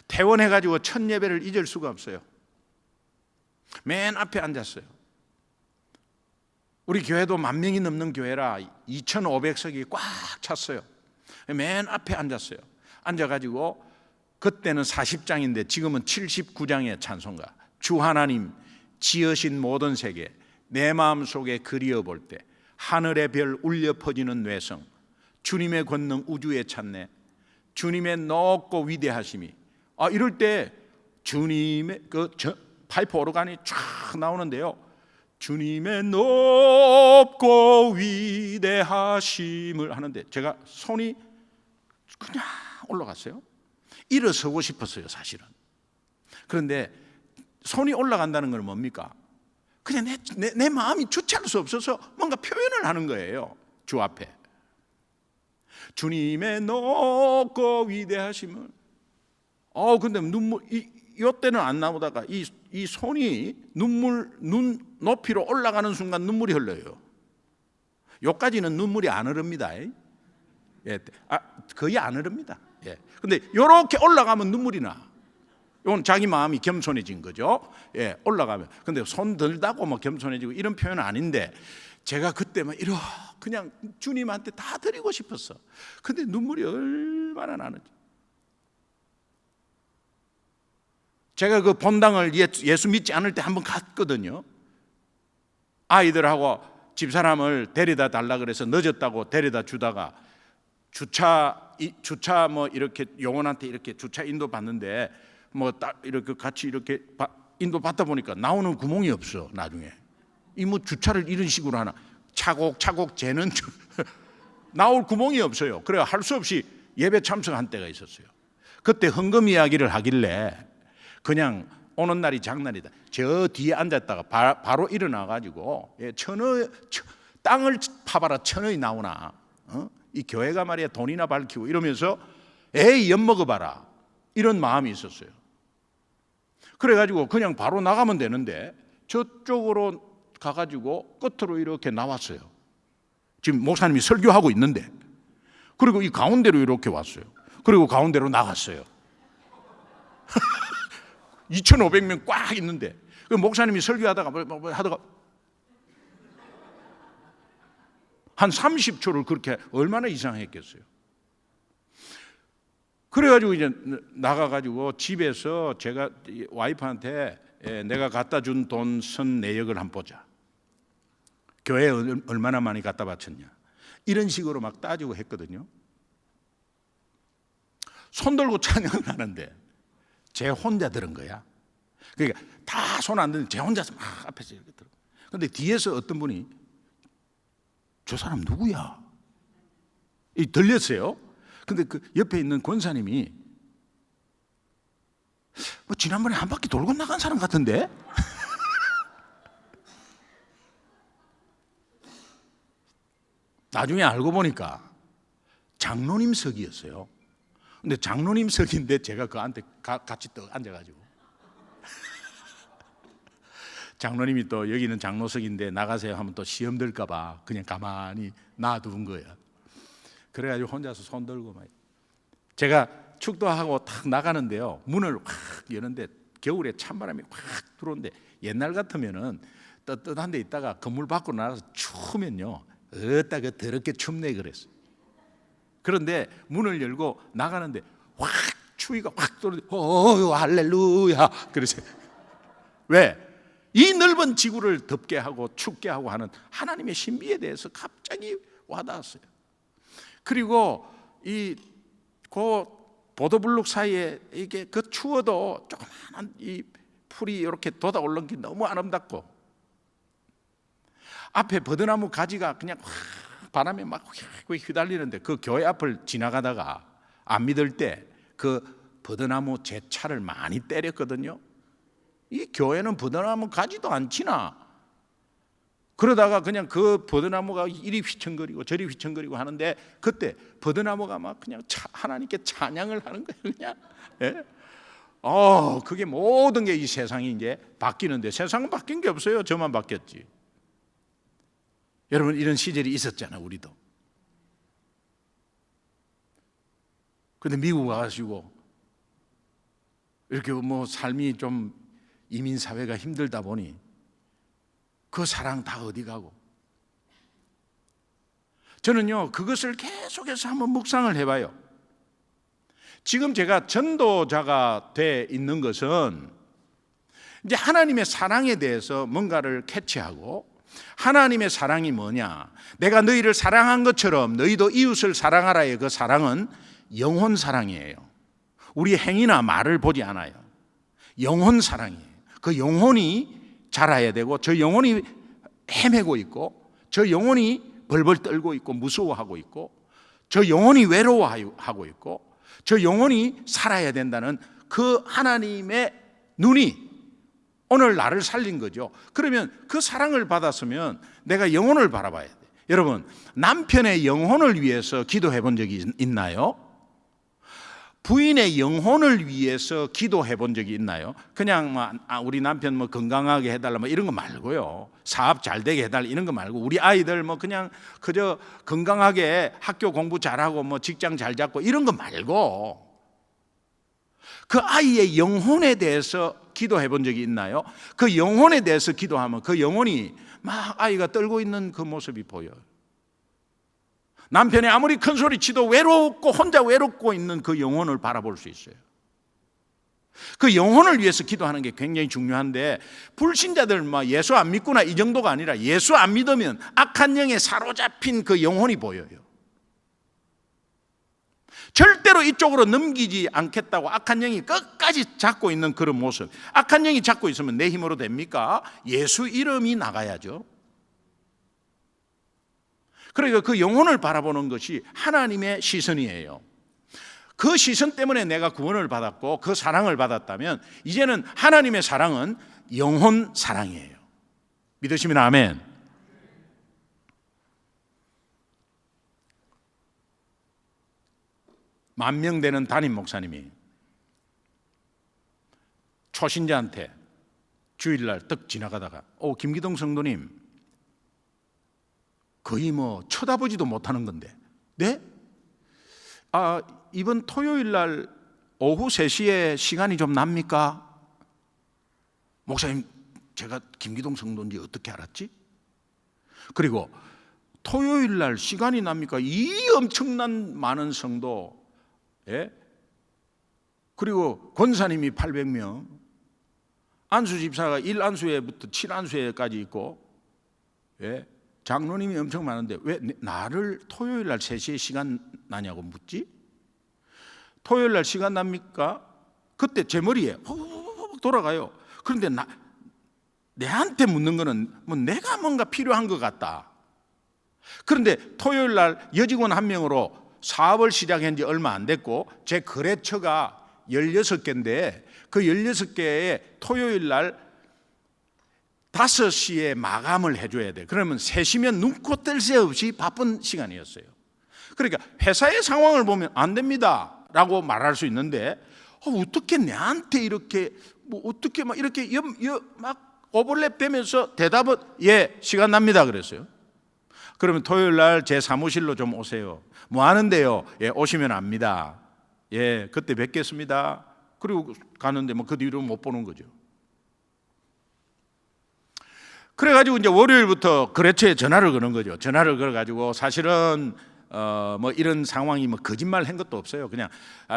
퇴원해가지고 첫 예배를 잊을 수가 없어요. 맨 앞에 앉았어요. 우리 교회도 10,000명이 넘는 교회라 2,500석이 꽉 찼어요. 맨 앞에 앉았어요. 앉아가지고 그때는 40장인데 지금은 79장의 찬송가. 주 하나님 지으신 모든 세계 내 마음속에 그리어볼 때 하늘의 별 울려 퍼지는 뇌성 주님의 권능 우주에 찾네 주님의 높고 위대하심이 이럴 때 주님의 파이프 오르간이 쫙 나오는데요. 주님의 높고 위대하심을 하는데 제가 손이 그냥 올라갔어요. 일어서고 싶었어요, 사실은. 그런데 손이 올라간다는 건 뭡니까? 그냥 내 마음이 주체할 수 없어서 뭔가 표현을 하는 거예요, 주 앞에. 주님의 높고 위대하심을. 근데 이때는 안 나오다가 이 손이 눈 높이로 올라가는 순간 눈물이 흘러요. 요까지는 눈물이 안 흐릅니다. 예, 거의 안 흐릅니다. 예. 근데 이렇게 올라가면 눈물이 나. 이건 자기 마음이 겸손해진 거죠. 예, 올라가면. 근데 손 들다고 뭐 겸손해지고 이런 표현은 아닌데 제가 그때 막 그냥 주님한테 다 드리고 싶었어. 근데 눈물이 얼마나 나는지. 제가 그 본당을 예수 믿지 않을 때 한번 갔거든요. 아이들하고 집사람을 데려다 달라 그래서 늦었다고 데려다 주다가 주차 뭐 이렇게 영혼한테 이렇게 주차 인도 받는데 뭐 딱 이렇게 같이 이렇게 인도 받다 보니까 나오는 구멍이 없어. 나중에 이 뭐 주차를 이런 식으로 하나 차곡차곡 재는 나올 구멍이 없어요. 그래 할 수 없이 예배 참석한 때가 있었어요. 그때 헌금 이야기를 하길래 그냥 오는 날이 장날이다. 저 뒤에 앉았다가 바로 일어나 가지고 땅을 파봐라 천원이 나오나. 이 교회가 말이야 돈이나 밝히고 이러면서 에이 엿먹어봐라 이런 마음이 있었어요. 그래가지고 그냥 바로 나가면 되는데 저쪽으로 가가지고 끝으로 이렇게 나왔어요. 지금 목사님이 설교하고 있는데 그리고 이 가운데로 이렇게 왔어요. 그리고 가운데로 나갔어요. 2,500명 꽉 있는데 그 목사님이 설교하다가 하다가 한 30초를 그렇게 얼마나 이상했겠어요. 그래가지고 이제 나가가지고 집에서 제가 와이프한테 내가 갖다 준 돈 선 내역을 한번 보자. 교회에 얼마나 많이 갖다 바쳤냐. 이런 식으로 막 따지고 했거든요. 손 들고 찬양을 하는데 제 혼자 들은 거야. 그러니까 다 손 안 드는 제 혼자서 막 앞에서 이렇게 들어. 그런데 뒤에서 어떤 분이 저 사람 누구야? 들렸어요. 근데 그 옆에 있는 권사님이 뭐 지난번에 한 바퀴 돌고 나간 사람 같은데? 나중에 알고 보니까 장로님석이었어요. 근데 장로님석인데 제가 그한테 같이 떡 앉아가지고 장로님이 또 여기는 장로석인데 나가세요 하면 또 시험 들까 봐 그냥 가만히 놔둔 거야. 그래가지고 혼자서 손 들고 막 제가 축도하고 탁 나가는데요. 문을 확 여는데 겨울에 찬바람이 확 들어오는데 옛날 같으면은 떳떳한 데 있다가 건물 밖으로 나가서 추우면요. 어따 그 더럽게 춥네 그랬어요. 그런데 문을 열고 나가는데 확 추위가 확 들어오는데 할렐루야 그러세요. 왜? 이 넓은 지구를 덥게 하고 춥게 하고 하는 하나님의 신비에 대해서 갑자기 와닿았어요. 그리고 그 보도블록 사이에 이게 그 추워도 조그마한 이 풀이 이렇게 돋아 올라온 게 너무 아름답고 앞에 버드나무 가지가 그냥 확 바람에 막 휘달리는데 그 교회 앞을 지나가다가 안 믿을 때 그 버드나무 제차를 많이 때렸거든요. 이 교회는 버드나무 가지도 안 치나 그러다가 그냥 그 버드나무가 이리 휘청거리고 저리 휘청거리고 하는데 그때 버드나무가 막 그냥 하나님께 찬양을 하는 거예요. 그냥. 예? 그게 모든 게 이 세상이 이제 바뀌는데 세상은 바뀐 게 없어요. 저만 바뀌었지. 여러분 이런 시절이 있었잖아요. 우리도. 근데 미국 와가지고 이렇게 뭐 삶이 좀 이민 사회가 힘들다 보니 그 사랑 다 어디 가고. 저는요 그것을 계속해서 한번 묵상을 해봐요. 지금 제가 전도자가 돼 있는 것은 이제 하나님의 사랑에 대해서 뭔가를 캐치하고, 하나님의 사랑이 뭐냐, 내가 너희를 사랑한 것처럼 너희도 이웃을 사랑하라의 그 사랑은 영혼 사랑이에요. 우리 행위나 말을 보지 않아요. 영혼 사랑이에요. 그 영혼이 자라야 되고, 저 영혼이 헤매고 있고, 저 영혼이 벌벌 떨고 있고 무서워하고 있고, 저 영혼이 외로워하고 있고, 저 영혼이 살아야 된다는 그 하나님의 눈이 오늘 나를 살린 거죠. 그러면 그 사랑을 받았으면 내가 영혼을 바라봐야 돼. 여러분, 남편의 영혼을 위해서 기도해 본 적이 있나요? 부인의 영혼을 위해서 기도해 본 적이 있나요? 그냥 우리 남편 뭐 건강하게 해달라 뭐 이런 거 말고요. 사업 잘 되게 해달라 이런 거 말고, 우리 아이들 뭐 그냥 그저 건강하게 학교 공부 잘하고 뭐 직장 잘 잡고 이런 거 말고 그 아이의 영혼에 대해서 기도해 본 적이 있나요? 그 영혼에 대해서 기도하면 그 영혼이 막 아이가 떨고 있는 그 모습이 보여요. 남편이 아무리 큰 소리 치도 외롭고 혼자 외롭고 있는 그 영혼을 바라볼 수 있어요. 그 영혼을 위해서 기도하는 게 굉장히 중요한데, 불신자들 막 예수 안 믿구나 이 정도가 아니라 예수 안 믿으면 악한 영에 사로잡힌 그 영혼이 보여요. 절대로 이쪽으로 넘기지 않겠다고 악한 영이 끝까지 잡고 있는 그런 모습. 악한 영이 잡고 있으면 내 힘으로 됩니까? 예수 이름이 나가야죠. 그러니까 그 영혼을 바라보는 것이 하나님의 시선이에요. 그 시선 때문에 내가 구원을 받았고 그 사랑을 받았다면, 이제는 하나님의 사랑은 영혼 사랑이에요. 믿으시면 아멘. 만명 되는 담임 목사님이 초신자한테 주일날 떡 지나가다가 김기동 성도님 거의 뭐 쳐다보지도 못하는 건데, 네? 이번 토요일날 오후 3시에 시간이 좀 납니까? 목사님, 제가 김기동 성도인지 어떻게 알았지? 그리고 토요일날 시간이 납니까? 이 엄청난 많은 성도, 예? 그리고 권사님이 800명, 안수 집사가 1안수회부터 7안수회까지 있고, 예? 장로님이 엄청 많은데 왜 나를 토요일 날 3시에 시간 나냐고 묻지? 토요일 날 시간 납니까? 그때 제 머리에 돌아가요. 그런데 내한테 묻는 거는 뭐 내가 뭔가 필요한 것 같다. 그런데 토요일 날 여직원 한 명으로 사업을 시작한 지 얼마 안 됐고, 제 거래처가 16개인데 그 16개에 토요일 날 5시에 마감을 해줘야 돼. 그러면 3시면 눈코 뜰 새 없이 바쁜 시간이었어요. 그러니까 회사의 상황을 보면 안 됩니다 라고 말할 수 있는데, 어떻게 내한테 이렇게 어떻게 막 이렇게 막 오버랩 되면서 대답은 예, 시간 납니다 그랬어요. 그러면 토요일 날 제 사무실로 좀 오세요. 뭐 하는데요? 예, 오시면 압니다. 예, 그때 뵙겠습니다. 그리고 가는데 뭐 그 뒤로 못 보는 거죠. 그래가지고 이제 월요일부터 거래처에 전화를 거는 거죠. 전화를 걸어가지고 사실은 뭐 이런 상황이 뭐 거짓말 한 것도 없어요. 그냥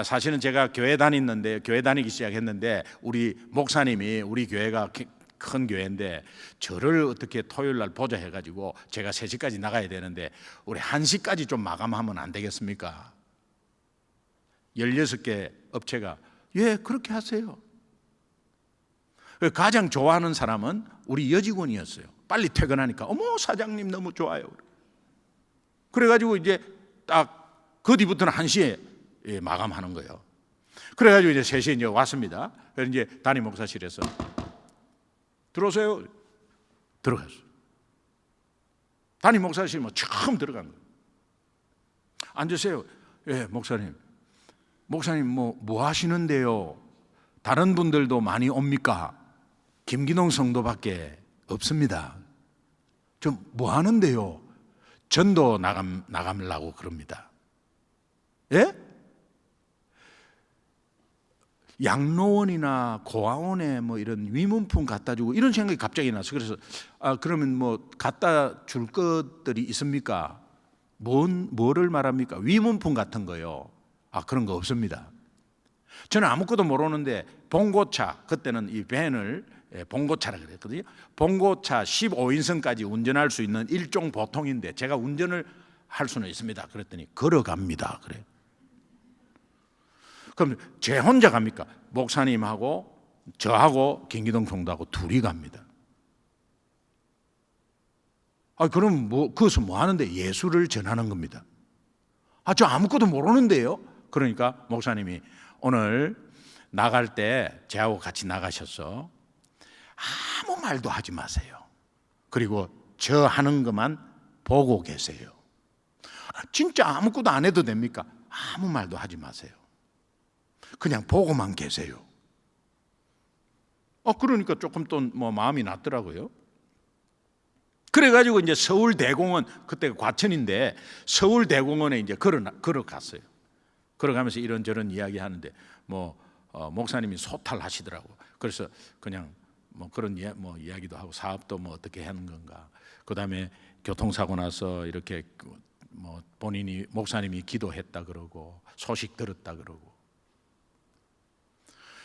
사실은 제가 교회 다니기 시작했는데 우리 목사님이, 우리 교회가 큰 교회인데 저를 어떻게 토요일 날 보자 해가지고 제가 3시까지 나가야 되는데 우리 1시까지 좀 마감하면 안 되겠습니까? 16개 업체가 예, 그렇게 하세요. 가장 좋아하는 사람은 우리 여직원이었어요. 빨리 퇴근하니까 어머 사장님 너무 좋아요. 그래가지고 이제 딱 그 뒤부터는 1시에 마감하는 거예요. 그래가지고 이제 3시에 이제 왔습니다. 그래서 이제 담임 목사실에서 들어오세요. 들어갔어요. 담임 목사실 뭐 처음 들어간 거예요. 앉으세요. 예, 목사님. 목사님 뭐 하시는데요? 다른 분들도 많이 옵니까? 김기동 성도밖에 없습니다. 좀 뭐 하는데요? 전도 나가려고 그럽니다. 예? 양로원이나 고아원에 뭐 이런 위문품 갖다 주고 이런 생각이 갑자기 나서 그래서 그러면 뭐 갖다 줄 것들이 있습니까? 뭐를 말합니까? 위문품 같은 거요. 그런 거 없습니다. 저는 아무것도 모르는데 봉고차, 그때는 이 밴을 봉고차라 그랬거든요. 봉고차 15인승까지 운전할 수 있는 일종 보통인데 제가 운전을 할 수는 있습니다. 그랬더니 걸어갑니다. 그래. 그럼 제 혼자 갑니까? 목사님하고 저하고 김기동 성도하고 둘이 갑니다. 그럼 그것은 뭐 하는데? 예수를 전하는 겁니다. 저 아무것도 모르는데요. 그러니까 목사님이 오늘 나갈 때 저하고 같이 나가셔서 아무 말도 하지 마세요. 그리고 저 하는 것만 보고 계세요. 진짜 아무것도 안 해도 됩니까? 아무 말도 하지 마세요. 그냥 보고만 계세요. 그러니까 조금 또 뭐 마음이 났더라고요. 그래가지고 이제 서울대공원, 그때가 과천인데 서울대공원에 이제 걸어갔어요. 걸어가면서 이런저런 이야기 하는데 목사님이 소탈하시더라고. 그래서 그냥 뭐 그런 이야기도 하고 사업도 뭐 어떻게 하는 건가. 그다음에 교통사고 나서 이렇게 뭐 본인이 목사님이 기도했다 그러고 소식 들었다 그러고.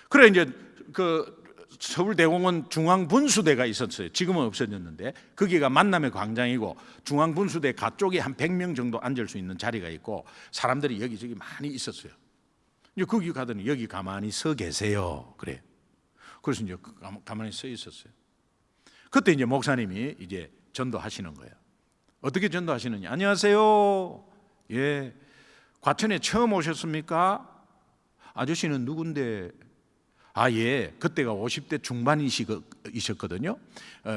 그래 이제 그 서울대공원 중앙분수대가 있었어요. 지금은 없어졌는데 거기가 만남의 광장이고 중앙분수대 가쪽에 한 100명 정도 앉을 수 있는 자리가 있고 사람들이 여기저기 많이 있었어요. 이제 거기 가더니 여기 가만히 서 계세요. 그래. 그래서 이제 가만히 서 있었어요. 그때 이제 목사님이 이제 전도하시는 거예요. 어떻게 전도하시느냐? 안녕하세요. 예. 과천에 처음 오셨습니까? 아저씨는 누군데? 예. 그때가 50대 중반이셨거든요.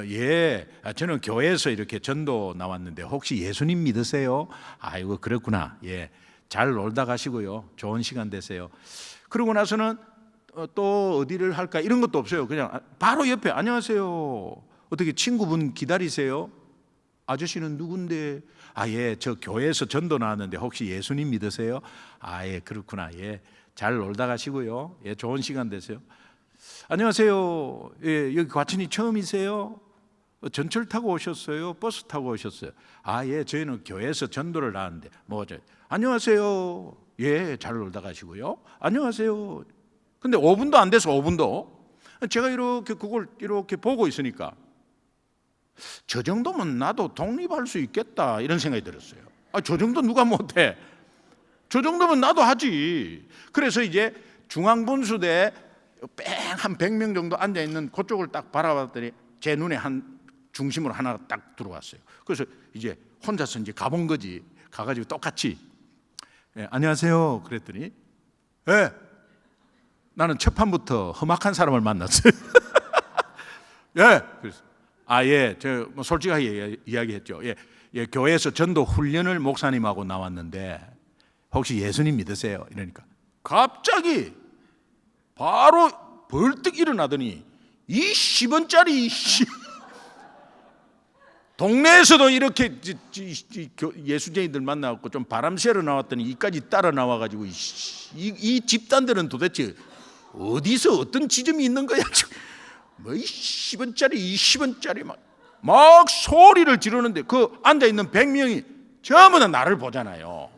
예. 저는 교회에서 이렇게 전도 나왔는데 혹시 예수님 믿으세요? 아이고, 그렇구나. 예. 잘 놀다 가시고요. 좋은 시간 되세요. 그러고 나서는 또 어디를 할까 이런 것도 없어요. 그냥 바로 옆에 안녕하세요. 어떻게 친구분 기다리세요? 아저씨는 누군데? 예. 저 교회에서 전도 나왔는데 혹시 예수님 믿으세요? 예. 그렇구나. 예. 잘 놀다 가시고요. 예, 좋은 시간 되세요. 안녕하세요. 예, 여기 과천이 처음이세요? 전철 타고 오셨어요? 버스 타고 오셨어요? 예, 저희는 교회에서 전도를 나왔는데 안녕하세요. 예, 잘 놀다 가시고요. 안녕하세요. 근데 5분도 안 돼서 5분도 제가 이렇게 그걸 이렇게 보고 있으니까 저 정도면 나도 독립할 수 있겠다 이런 생각이 들었어요. 저 정도 누가 못해? 저 정도면 나도 하지. 그래서 이제 중앙분수대 한 100명 정도 앉아있는 그쪽을 딱 바라봤더니 제 눈에 한 중심으로 하나 딱 들어왔어요. 그래서 이제 혼자서 이제 가본 거지. 가가지고 똑같이 안녕하세요 그랬더니 나는 첫 판부터 험악한 사람을 만났어요. 그래서 예, 저 솔직하게 이야기했죠. 예, 교회에서 전도 훈련을 목사님하고 나왔는데 혹시 예수님 믿으세요? 이러니까 갑자기 바로 벌떡 일어나더니 20원짜리 동네에서도 이렇게 예수쟁이들 만나갖고 좀 바람 쐬러 나왔더니 이까지 따라 나와가지고 이 집단들은 도대체 어디서 어떤 지점이 있는 거야? 뭐 10원짜리 20원짜리 막 소리를 지르는데 그 앉아있는 100명이 전부 다 나를 보잖아요.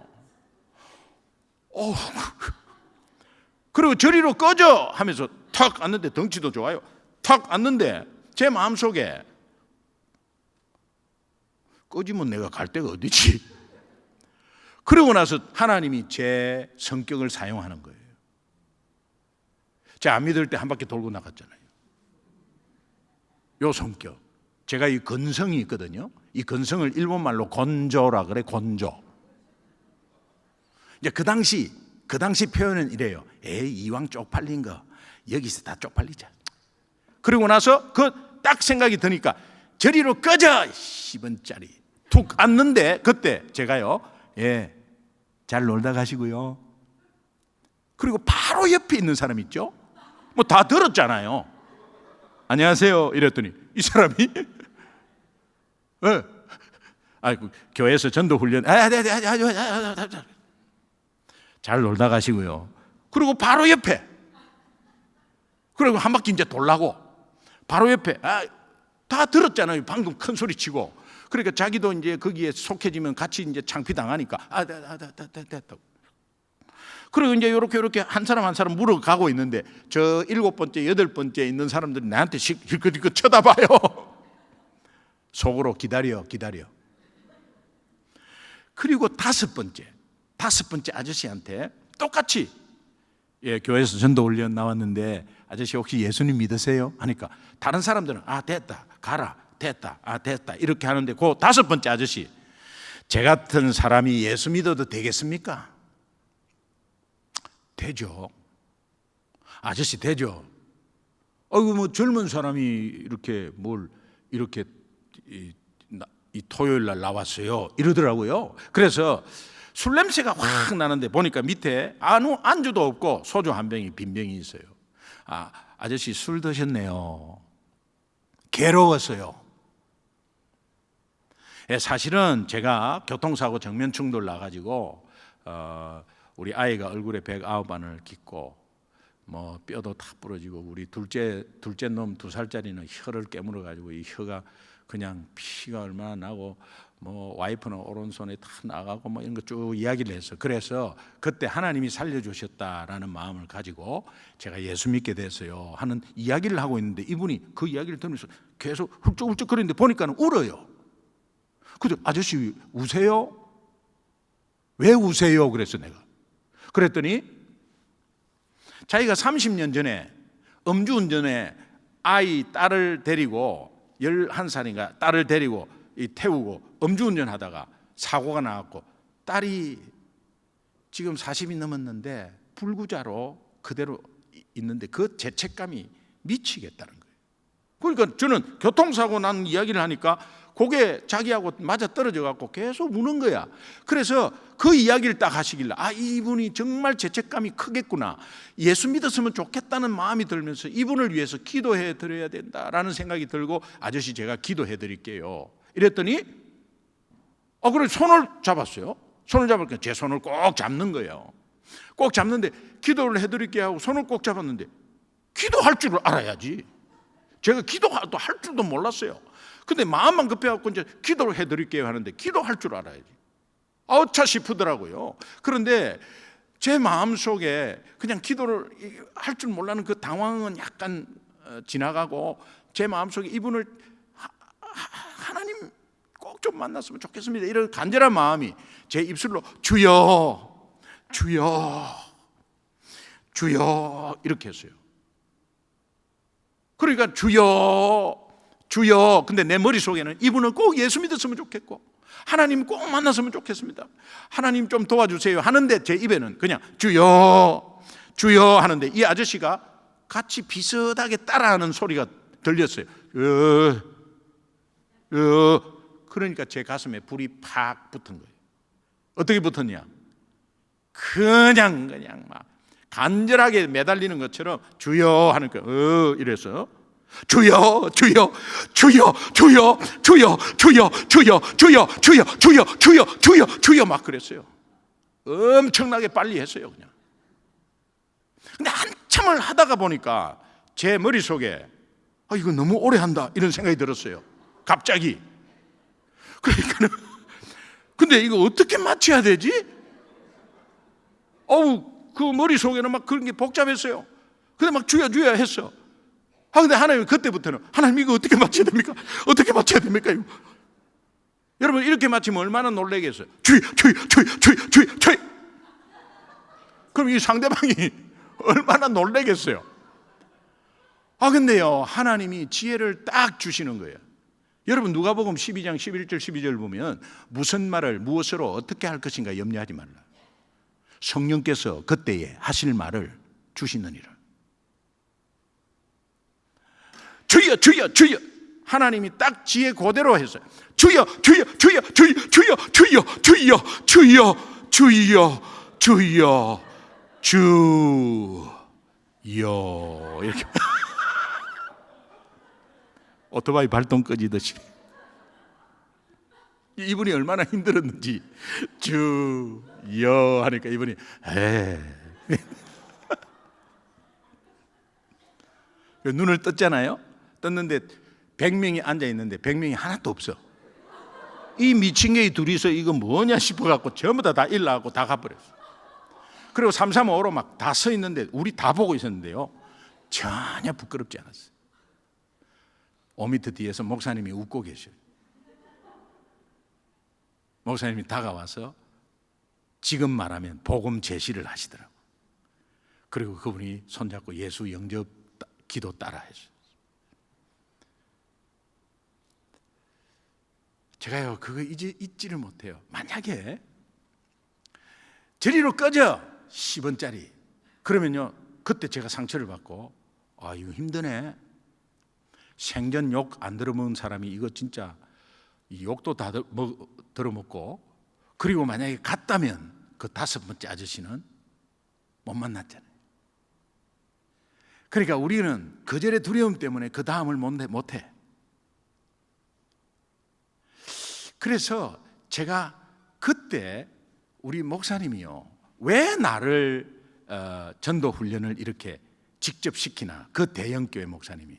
그리고 저리로 꺼져 하면서 탁 앉는데 덩치도 좋아요. 탁 앉는데 제 마음속에 꺼지면 내가 갈 데가 어디지? 그러고 나서 하나님이 제 성격을 사용하는 거예요. 제가 안 믿을 때 한 바퀴 돌고 나갔잖아요. 요 성격. 제가 이 근성이 있거든요. 이 근성을 일본말로 곤조라 그래. 곤조. 이제 그 당시 표현은 이래요. 이왕 쪽팔린 거 여기서 다 쪽팔리자. 그러고 나서 그 딱 생각이 드니까 저리로 꺼져 10원짜리 툭 앉는데 그때 제가요, 잘 놀다 가시고요. 그리고 바로 옆에 있는 사람 있죠? 뭐 다 들었잖아요. 안녕하세요 이랬더니 이 사람이 교회에서 전도 훈련 잘 놀다 가시고요. 그리고 바로 옆에, 그리고 한 바퀴 이제 돌라고 바로 옆에 다 들었잖아요. 방금 큰 소리 치고. 그러니까 자기도 이제 거기에 속해지면 같이 이제 창피 당하니까 됐다. 그리고 이제 이렇게 한 사람 물어가고 있는데 저 7번째, 8번째 있는 사람들이 나한테 실컷 쳐다봐요. 속으로 기다려. 그리고 5번째 아저씨한테 똑같이 교회에서 전도훈련 나왔는데 아저씨 혹시 예수님 믿으세요? 하니까 다른 사람들은 됐다 가라 됐다 이렇게 하는데 그 5번째 아저씨, 제 같은 사람이 예수 믿어도 되겠습니까? 되죠. 아저씨 되죠. 뭐 젊은 사람이 이렇게 이 토요일 날 나왔어요 이러더라고요. 그래서 술 냄새가 확 나는데 보니까 밑에 안주도 없고 소주 한 병이 빈 병이 있어요. 아저씨 술 드셨네요. 괴로웠어요. 사실은 제가 교통사고 정면 충돌 나가지고 우리 아이가 얼굴에 109안을 깃고 뭐 뼈도 다 부러지고 우리 둘째 놈 2살짜리는 혀를 깨물어 가지고 이 혀가 그냥 피가 얼마나 나고 뭐 와이프는 오른손에 다 나가고 뭐 이런 거 쭉 이야기를 했어. 그래서 그때 하나님이 살려주셨다라는 마음을 가지고 제가 예수 믿게 됐어요 하는 이야기를 하고 있는데 이분이 그 이야기를 들으면서 계속 훌쩍훌쩍 거리는데 보니까는 울어요. 그래서 아저씨 우세요? 왜 우세요? 그랬어 내가. 그랬더니 자기가 30년 전에 음주운전에 딸을 데리고 11살인가 딸을 데리고 태우고 음주운전 하다가 사고가 나왔고 딸이 지금 40이 넘었는데 불구자로 그대로 있는데 그 죄책감이 미치겠다는 거예요. 그러니까 저는 교통사고 난 이야기를 하니까 그게 자기하고 맞아 떨어져 갖고 계속 우는 거야. 그래서 그 이야기를 딱 하시길래 이분이 정말 죄책감이 크겠구나, 예수 믿었으면 좋겠다는 마음이 들면서 이분을 위해서 기도해 드려야 된다라는 생각이 들고 아저씨 제가 기도해 드릴게요 이랬더니 그래 손을 잡았어요. 손을 잡으니까 제 손을 꼭 잡는 거예요. 꼭 잡는데 기도를 해 드릴게요 하고 손을 꼭 잡았는데 기도할 줄을 알아야지. 제가 기도도 할 줄도 몰랐어요. 근데 마음만 급해갖고 이제 기도를 해드릴게요 하는데 기도할 줄 알아야지. 어차 싶더라고요. 그런데 제 마음속에 그냥 기도를 할 줄 몰라는 그 당황은 약간 지나가고 제 마음속에 이분을 하나님 꼭 좀 만났으면 좋겠습니다 이런 간절한 마음이 제 입술로 주여 이렇게 했어요. 그러니까 주여. 근데 내 머릿속에는 이분은 꼭 예수 믿었으면 좋겠고 하나님 꼭 만났으면 좋겠습니다, 하나님 좀 도와주세요 하는데 제 입에는 그냥 주여 하는데 이 아저씨가 같이 비슷하게 따라하는 소리가 들렸어요. 그러니까 제 가슴에 불이 팍 붙은 거예요. 어떻게 붙었냐, 그냥 막 간절하게 매달리는 것처럼 주여 하는 거예요. 이래서 주여 막 그랬어요. 엄청나게 빨리 했어요 그냥. 근데 한참을 하다가 보니까 제 머릿속에 이거 너무 오래 한다 이런 생각이 들었어요 갑자기. 그러니까는 근데 이거 어떻게 맞춰야 되지? 그 머릿속에는 막 그런 게 복잡했어요. 근데 막 주여 했어. 근데 하나님 그때부터는 하나님 이거 어떻게 맞춰야 됩니까? 이거. 여러분 이렇게 맞추면 얼마나 놀라겠어요. 주여. 그럼 이 상대방이 얼마나 놀라겠어요. 근데요 하나님이 지혜를 딱 주시는 거예요. 여러분 누가복음 12장 11절 12절 보면 무슨 말을 무엇으로 어떻게 할 것인가 염려하지 말라. 성령께서 그때에 하실 말을 주시느니라. 주여 하나님이 딱 지혜 그대로 했어요. 주여 주여 주여 주여 주여 주여 주여 주여 주여 주여 주여 이렇게 오토바이 발동 꺼지듯이 이분이 얼마나 힘들었는지 주여 하니까 이분이 눈을 떴잖아요. 떴는데 100명이 앉아있는데 100명이 하나도 없어. 이 미친 개이 둘이서 이거 뭐냐 싶어갖고 전부 다 일나가고 다 가버렸어. 그리고 335로 막 다 서 있는데 우리 다 보고 있었는데요, 전혀 부끄럽지 않았어요. 5m 뒤에서 목사님이 웃고 계셔요. 목사님이 다가와서 지금 말하면 복음 제시를 하시더라고요. 그리고 그분이 손잡고 예수 영접 기도 따라 했어요. 제가요 그거 이제 잊지를 못해요. 만약에 저리로 꺼져 10원짜리 그러면요 그때 제가 상처를 받고 이거 힘드네. 생전 욕 안 들어먹은 사람이 이거 진짜 이 욕도 다 들어먹고, 그리고 만약에 갔다면 그 5번째 아저씨는 못 만났잖아요. 그러니까 우리는 거절의 두려움 때문에 그 다음을 못해. 그래서 제가 그때 우리 목사님이요 왜 나를 전도 훈련을 이렇게 직접 시키나, 그 대형교회 목사님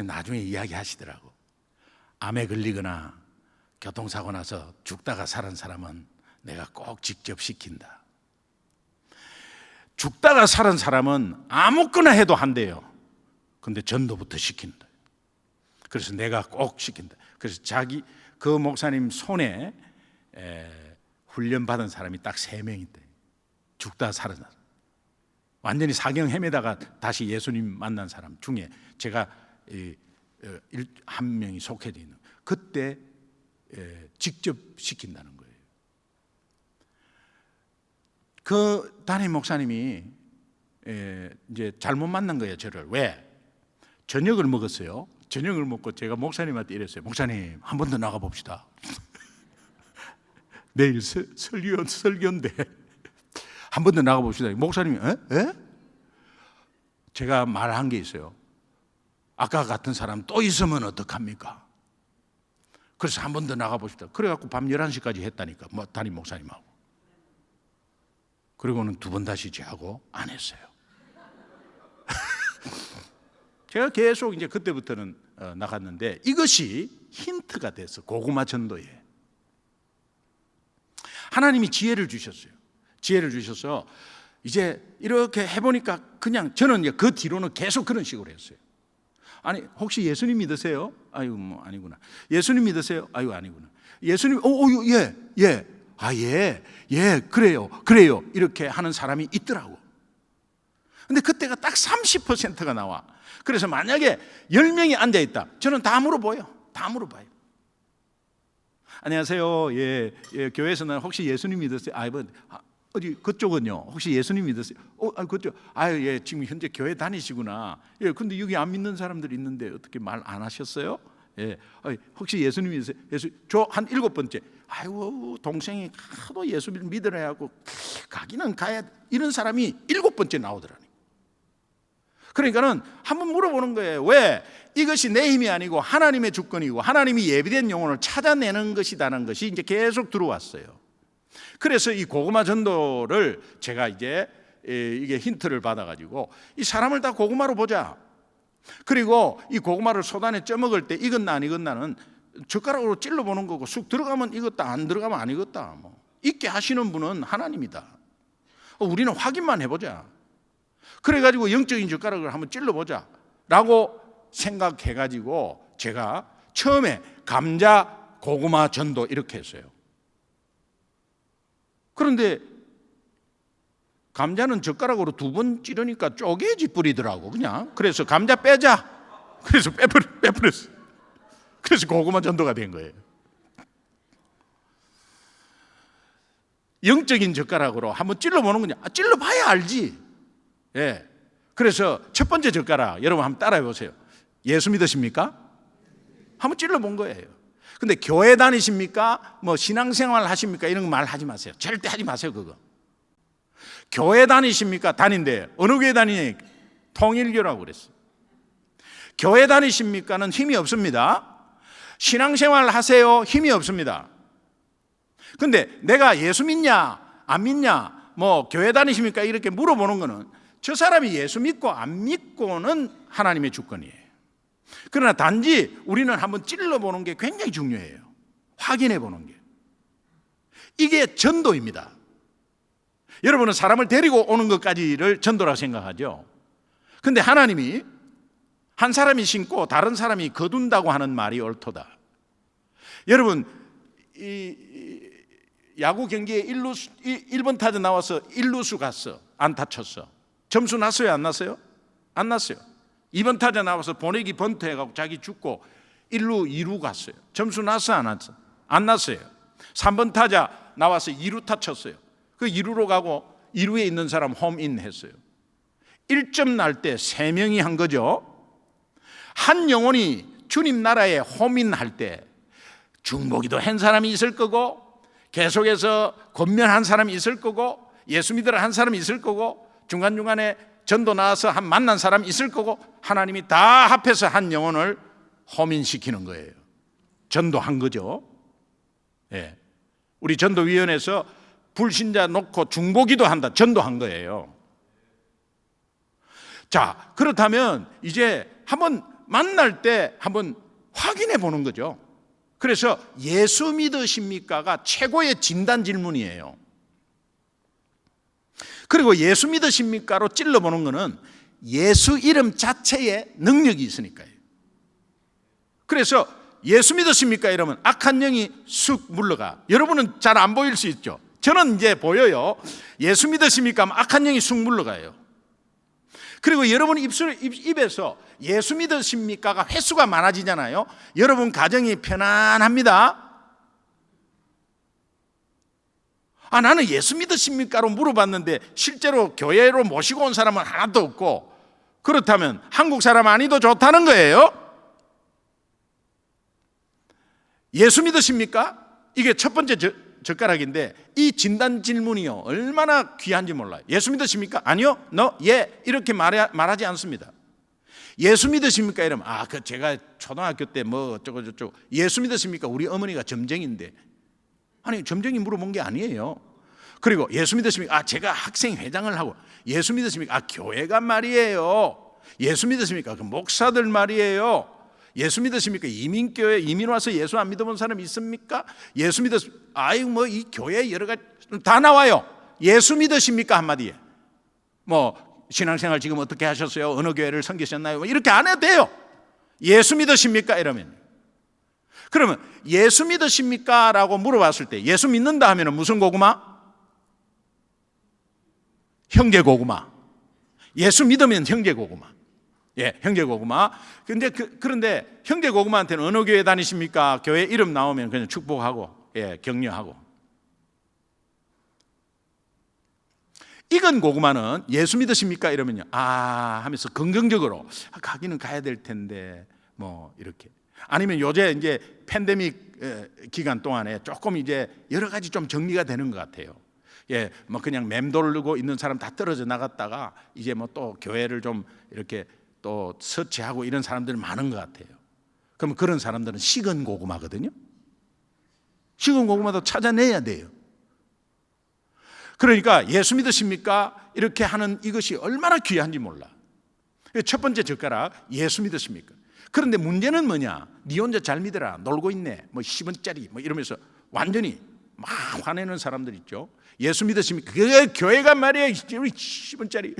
나중에 이야기하시더라고. 암에 걸리거나 교통사고 나서 죽다가 살은 사람은 내가 꼭 직접 시킨다. 죽다가 살은 사람은 아무거나 해도 한대요. 근데 전도부터 시킨다. 그래서 내가 꼭 시킨다. 그래서 그 목사님 손에 훈련받은 사람이 딱 3명 있대. 죽다가 살은 사람, 완전히 사경 헤매다가 다시 예수님 만난 사람 중에 제가 한 명이 속해져 있는, 그때 직접 시킨다는 거예요. 그 담임 목사님이 이제 잘못 만난 거예요, 저를. 왜? 저녁을 먹었어요. 저녁을 먹고 제가 목사님한테 이랬어요. 목사님, 한 번 더 나가 봅시다. 내일 설교인데 한 번 더 나가 봅시다. 목사님이 에? 제가 말한 게 있어요. 아까 같은 사람 또 있으면 어떡합니까? 그래서 한 번 더 나가 봅시다. 그래갖고 밤 11시까지 했다니까, 담임 목사님하고. 그리고는 2번 다시 제하고 안 했어요. 제가 계속 이제 그때부터는 나갔는데, 이것이 힌트가 돼서 고구마 전도에 하나님이 지혜를 주셨어요. 지혜를 주셔서 이제 이렇게 해보니까 그냥 저는 이제 그 뒤로는 계속 그런 식으로 했어요. 아니, 혹시 예수님 믿으세요? 아유, 뭐 아니구나. 예수님 믿으세요? 아유, 아니구나. 예수님, 그래요. 이렇게 하는 사람이 있더라고. 근데 그때가 딱 30%가 나와. 그래서 만약에 10명이 앉아있다, 저는 다 물어봐요. 안녕하세요. 교회에서는 혹시 예수님 믿으세요? 어디 그쪽은요? 혹시 예수님 믿으세요? 그쪽. 지금 현재 교회 다니시구나. 근데 여기 안 믿는 사람들이 있는데 어떻게 말 안 하셨어요? 혹시 예수님 믿으세요? 저 한 7번째. 동생이 하도 예수 믿으라 해갖고 가기는 가야, 이런 사람이 7번째 나오더라니. 그러니까는 한번 물어보는 거예요. 왜? 이것이 내 힘이 아니고 하나님의 주권이고 하나님이 예비된 영혼을 찾아내는 것이다는 것이 이제 계속 들어왔어요. 그래서 이 고구마 전도를 제가 이제 이게 힌트를 받아가지고 이 사람을 다 고구마로 보자. 그리고 이 고구마를 솥안에 쪄먹을 때 익었나 안 익었나는 젓가락으로 찔러보는 거고, 쑥 들어가면 익었다, 안 들어가면 안 익었다. 익게 하시는 분은 하나님이다. 우리는 확인만 해보자. 그래가지고 영적인 젓가락을 한번 찔러보자 라고 생각해가지고 제가 처음에 감자 고구마 전도 이렇게 했어요. 그런데 감자는 젓가락으로 2번 찌르니까 쪼개지 뿌리더라고 그냥. 그래서 감자 빼자. 그래서 빼버렸어. 그래서 고구마 전도가 된 거예요. 영적인 젓가락으로 한번 찔러보는 거냐. 찔러봐야 알지. 그래서 첫 번째 젓가락 여러분 한번 따라해 보세요. 예수 믿으십니까? 한번 찔러본 거예요. 근데 교회 다니십니까? 뭐 신앙생활 하십니까? 이런 거 말하지 마세요. 절대 하지 마세요. 그거. 교회 다니십니까? 다닌데 어느 교회 다니냐? 통일교라고 그랬어요. 교회 다니십니까는 힘이 없습니다. 신앙생활 하세요? 힘이 없습니다. 근데 내가 예수 믿냐 안 믿냐 뭐 교회 다니십니까? 이렇게 물어보는 거는 저 사람이 예수 믿고 안 믿고는 하나님의 주권이에요. 그러나 단지 우리는 한번 찔러보는 게 굉장히 중요해요. 확인해 보는 게. 이게 전도입니다. 여러분은 사람을 데리고 오는 것까지를 전도라고 생각하죠. 근데 하나님이 한 사람이 신고 다른 사람이 거둔다고 하는 말이 옳도다. 여러분 이 야구 경기에 1번 타자 나와서 1루수 갔어. 안타 쳤어. 점수 났어요? 안 났어요? 안 났어요. 2번 타자 나와서 보내기 번트해가지고 자기 죽고 1루 2루 갔어요. 점수 났어? 안 났어? 안 났어요. 3번 타자 나와서 2루타 쳤어요. 그 2루로 가고 2루에 있는 사람 홈인 했어요. 1점 날 때 3명이 한 거죠. 한 영혼이 주님 나라에 홈인 할 때 중보기도 한 사람이 있을 거고 계속해서 권면한 사람이 있을 거고 예수 믿으라 한 사람이 있을 거고 중간중간에 전도 나와서 한 만난 사람이 있을 거고 하나님이 다 합해서 한 영혼을 호민시키는 거예요. 전도한 거죠. 예. 우리 전도위원회에서 불신자 놓고 중보기도 한다. 전도한 거예요. 자, 그렇다면 이제 한번 만날 때 한번 확인해 보는 거죠. 그래서 예수 믿으십니까가 최고의 진단 질문이에요. 그리고 예수 믿으십니까로 찔러보는 것은 예수 이름 자체에 능력이 있으니까요. 그래서 예수 믿으십니까? 이러면 악한 영이 쑥 물러가. 여러분은 잘 안 보일 수 있죠. 저는 이제 보여요. 예수 믿으십니까? 하면 악한 영이 쑥 물러가요. 그리고 여러분 입에서 예수 믿으십니까가 횟수가 많아지잖아요. 여러분 가정이 편안합니다. 나는 예수 믿으십니까로 물어봤는데 실제로 교회로 모시고 온 사람은 하나도 없고, 그렇다면 한국 사람 아니도 좋다는 거예요. 예수 믿으십니까? 이게 첫 번째 젓가락인데 이 진단 질문이요 얼마나 귀한지 몰라요. 예수 믿으십니까? 아니요. 너? 예. 이렇게 말하지 않습니다. 예수 믿으십니까? 이러면 그 제가 초등학교 때 뭐 어쩌고 저쩌고. 예수 믿으십니까? 우리 어머니가 점쟁인데. 아니 점쟁이 물어본 게 아니에요. 그리고 예수 믿으십니까? 제가 학생회장을 하고. 예수 믿으십니까? 교회가 말이에요. 예수 믿으십니까? 그 목사들 말이에요. 예수 믿으십니까? 이민교회 이민 와서 예수 안 믿어본 사람 있습니까? 예수 믿으십니까? 뭐 이 교회 여러 가지 다 나와요. 예수 믿으십니까? 한마디에 뭐 신앙생활 지금 어떻게 하셨어요? 어느 교회를 섬기셨나요? 이렇게 안 해도 돼요. 예수 믿으십니까? 이러면. 그러면 예수 믿으십니까? 라고 물어봤을 때 예수 믿는다 하면 무슨 고구마? 형제 고구마. 예수 믿으면 형제 고구마. 예, 형제 고구마. 그런데 형제 고구마한테는 어느 교회 다니십니까? 교회 이름 나오면 그냥 축복하고, 예, 격려하고. 익은 고구마는 예수 믿으십니까? 이러면요, 하면서 긍정적으로 가기는 가야 될 텐데, 뭐 이렇게. 아니면 요새 이제 팬데믹 기간 동안에 조금 이제 여러 가지 좀 정리가 되는 것 같아요. 예, 뭐 그냥 맴돌고 있는 사람 다 떨어져 나갔다가 이제 뭐 또 교회를 좀 이렇게 또 서치하고 이런 사람들 많은 것 같아요. 그럼 그런 사람들은 식은 고구마거든요. 식은 고구마도 찾아내야 돼요. 그러니까 예수 믿으십니까? 이렇게 하는 이것이 얼마나 귀한지 몰라. 첫 번째 젓가락, 예수 믿으십니까? 그런데 문제는 뭐냐? 니 혼자 잘 믿어라. 놀고 있네. 뭐 10원짜리 뭐 이러면서 완전히 막 화내는 사람들 있죠. 예수 믿으십니까? 그 교회가 말이야 10원짜리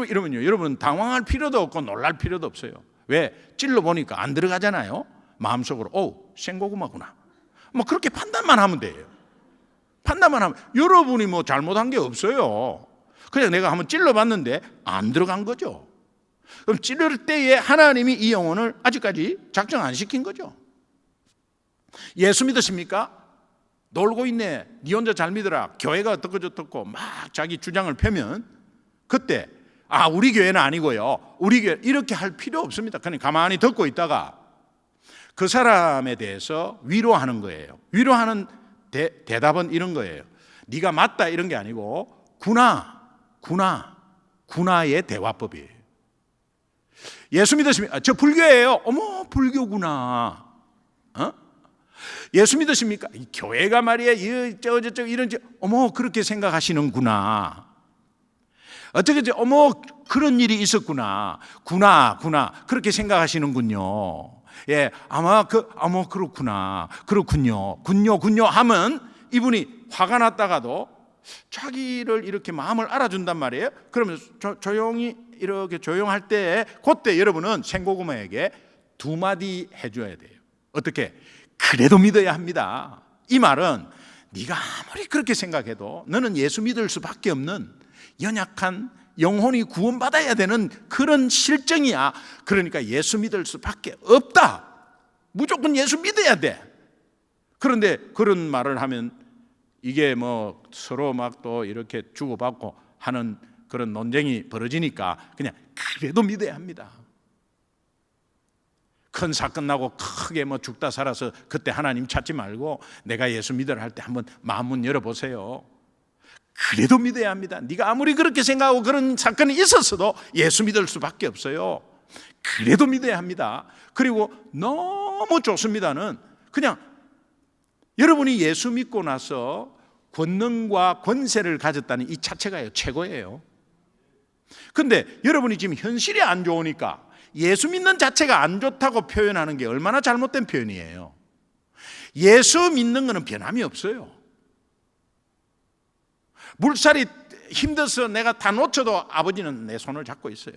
이러면요, 여러분 당황할 필요도 없고 놀랄 필요도 없어요. 왜? 찔러보니까 안 들어가잖아요. 마음속으로 생고구마구나. 뭐 그렇게 판단만 하면 돼요. 판단만 하면 여러분이 뭐 잘못한 게 없어요. 그냥 내가 한번 찔러봤는데 안 들어간 거죠. 그럼 찌를 때에 하나님이 이 영혼을 아직까지 작정 안 시킨 거죠. 예수 믿으십니까? 놀고 있네. 니 혼자 잘 믿어라. 교회가 어떻고 저떻고 막 자기 주장을 펴면 그때 우리 교회는 아니고요. 우리 교회 이렇게 할 필요 없습니다. 그냥 가만히 듣고 있다가 그 사람에 대해서 위로하는 거예요. 위로하는 대답은 이런 거예요. 네가 맞다 이런 게 아니고 구나의 대화법이에요. 예수 믿으십니까? 저 불교예요. 어머, 불교구나. 예수 믿으십니까? 이 교회가 말이야 저쪽 이런 어머, 그렇게 생각하시는구나. 어떻게 어머, 그런 일이 있었구나. 구나 그렇게 생각하시는군요. 예, 아마 그렇군요 하면 이분이 화가 났다가도 자기를 이렇게 마음을 알아준단 말이에요. 그러면 조용히 이렇게 조용할 때 그때 여러분은 생고구마에게 두 마디 해줘야 돼요. 어떻게? 그래도 믿어야 합니다. 이 말은 네가 아무리 그렇게 생각해도 너는 예수 믿을 수밖에 없는 연약한 영혼이 구원받아야 되는 그런 실정이야. 그러니까 예수 믿을 수밖에 없다. 무조건 예수 믿어야 돼. 그런데 그런 말을 하면 이게 뭐 서로 막 또 이렇게 주고받고 하는 그런 논쟁이 벌어지니까 그냥 그래도 믿어야 합니다. 큰 사건 나고 크게 뭐 죽다 살아서 그때 하나님 찾지 말고 내가 예수 믿으라 할 때 한번 마음문 열어보세요. 그래도 믿어야 합니다. 네가 아무리 그렇게 생각하고 그런 사건이 있었어도 예수 믿을 수밖에 없어요. 그래도 믿어야 합니다. 그리고 너무 좋습니다는 그냥 여러분이 예수 믿고 나서 권능과 권세를 가졌다는 이 자체가 최고예요. 근데 여러분이 지금 현실이 안 좋으니까 예수 믿는 자체가 안 좋다고 표현하는 게 얼마나 잘못된 표현이에요. 예수 믿는 거는 변함이 없어요. 물살이 힘들어서 내가 다 놓쳐도 아버지는 내 손을 잡고 있어요.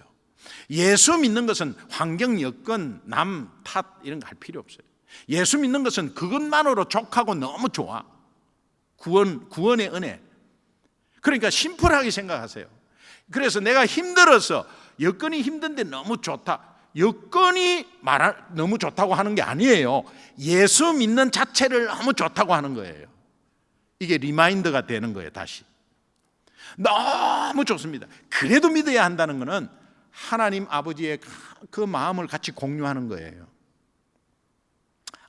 예수 믿는 것은 환경, 여건, 남, 탓 이런 거 할 필요 없어요. 예수 믿는 것은 그것만으로 족하고 너무 좋아. 구원의 은혜. 그러니까 심플하게 생각하세요. 그래서 내가 힘들어서 여건이 힘든데 너무 좋다. 여건이 너무 좋다고 하는 게 아니에요. 예수 믿는 자체를 너무 좋다고 하는 거예요. 이게 리마인드가 되는 거예요. 다시 너무 좋습니다. 그래도 믿어야 한다는 것은 하나님 아버지의 그 마음을 같이 공유하는 거예요.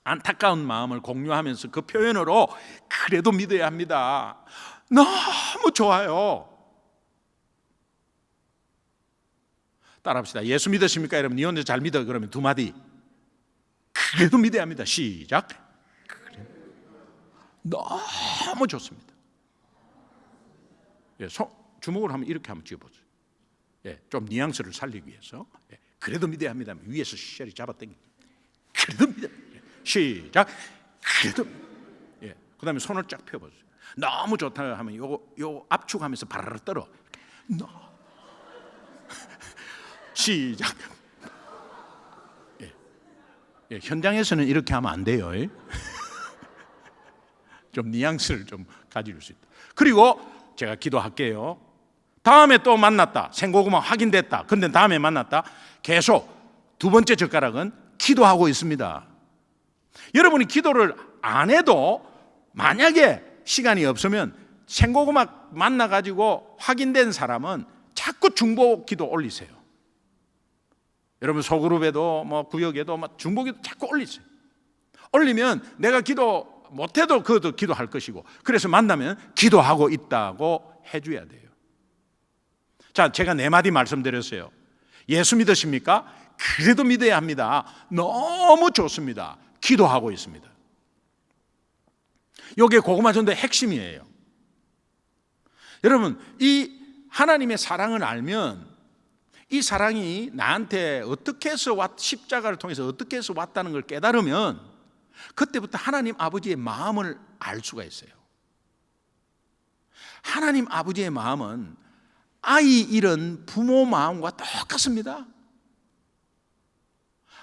안타까운 마음을 공유하면서 그 표현으로 그래도 믿어야 합니다. 너무 좋아요. 따라합시다. 예수 믿으십니까? 여러분, 니 혼자 잘 믿어. 그러면 두 마디. 그래도 믿어야 합니다. 시작. 너무 좋습니다. 예, 주먹을 한번 이렇게 한번 쥐어보세요. 예, 좀 뉘앙스를 살리기 위해서. 예, 그래도 믿어야 합니다. 위에서 쉐리 잡아당기. 그래도 믿어야 합니다. 시작. 그래도. 예, 그 다음에 손을 쫙 펴보세요. 너무 좋다 하면 요 압축하면서 바라라 떨어. 시작. 예. 예, 현장에서는 이렇게 하면 안 돼요. 좀 뉘앙스를 좀 가질 수 있다. 그리고 제가 기도할게요. 다음에 또 만났다. 생고구마 확인됐다. 근데 다음에 만났다. 계속 두 번째 젓가락은 기도하고 있습니다. 여러분이 기도를 안 해도 만약에 시간이 없으면 생고구마 만나가지고 확인된 사람은 자꾸 중보 기도 올리세요. 여러분 소그룹에도 뭐 구역에도 뭐 중보 기도 자꾸 올리세요. 올리면 내가 기도 못해도 그것도 기도할 것이고, 그래서 만나면 기도하고 있다고 해줘야 돼요. 자, 제가 네 마디 말씀드렸어요. 예수 믿으십니까? 그래도 믿어야 합니다. 너무 좋습니다. 기도하고 있습니다. 이게 고구마 전도의 핵심이에요. 여러분, 이 하나님의 사랑을 알면 이 사랑이 나한테 어떻게 해서 십자가를 통해서 어떻게 해서 왔다는 걸 깨달으면 그때부터 하나님 아버지의 마음을 알 수가 있어요. 하나님 아버지의 마음은 아이 잃은 부모 마음과 똑같습니다.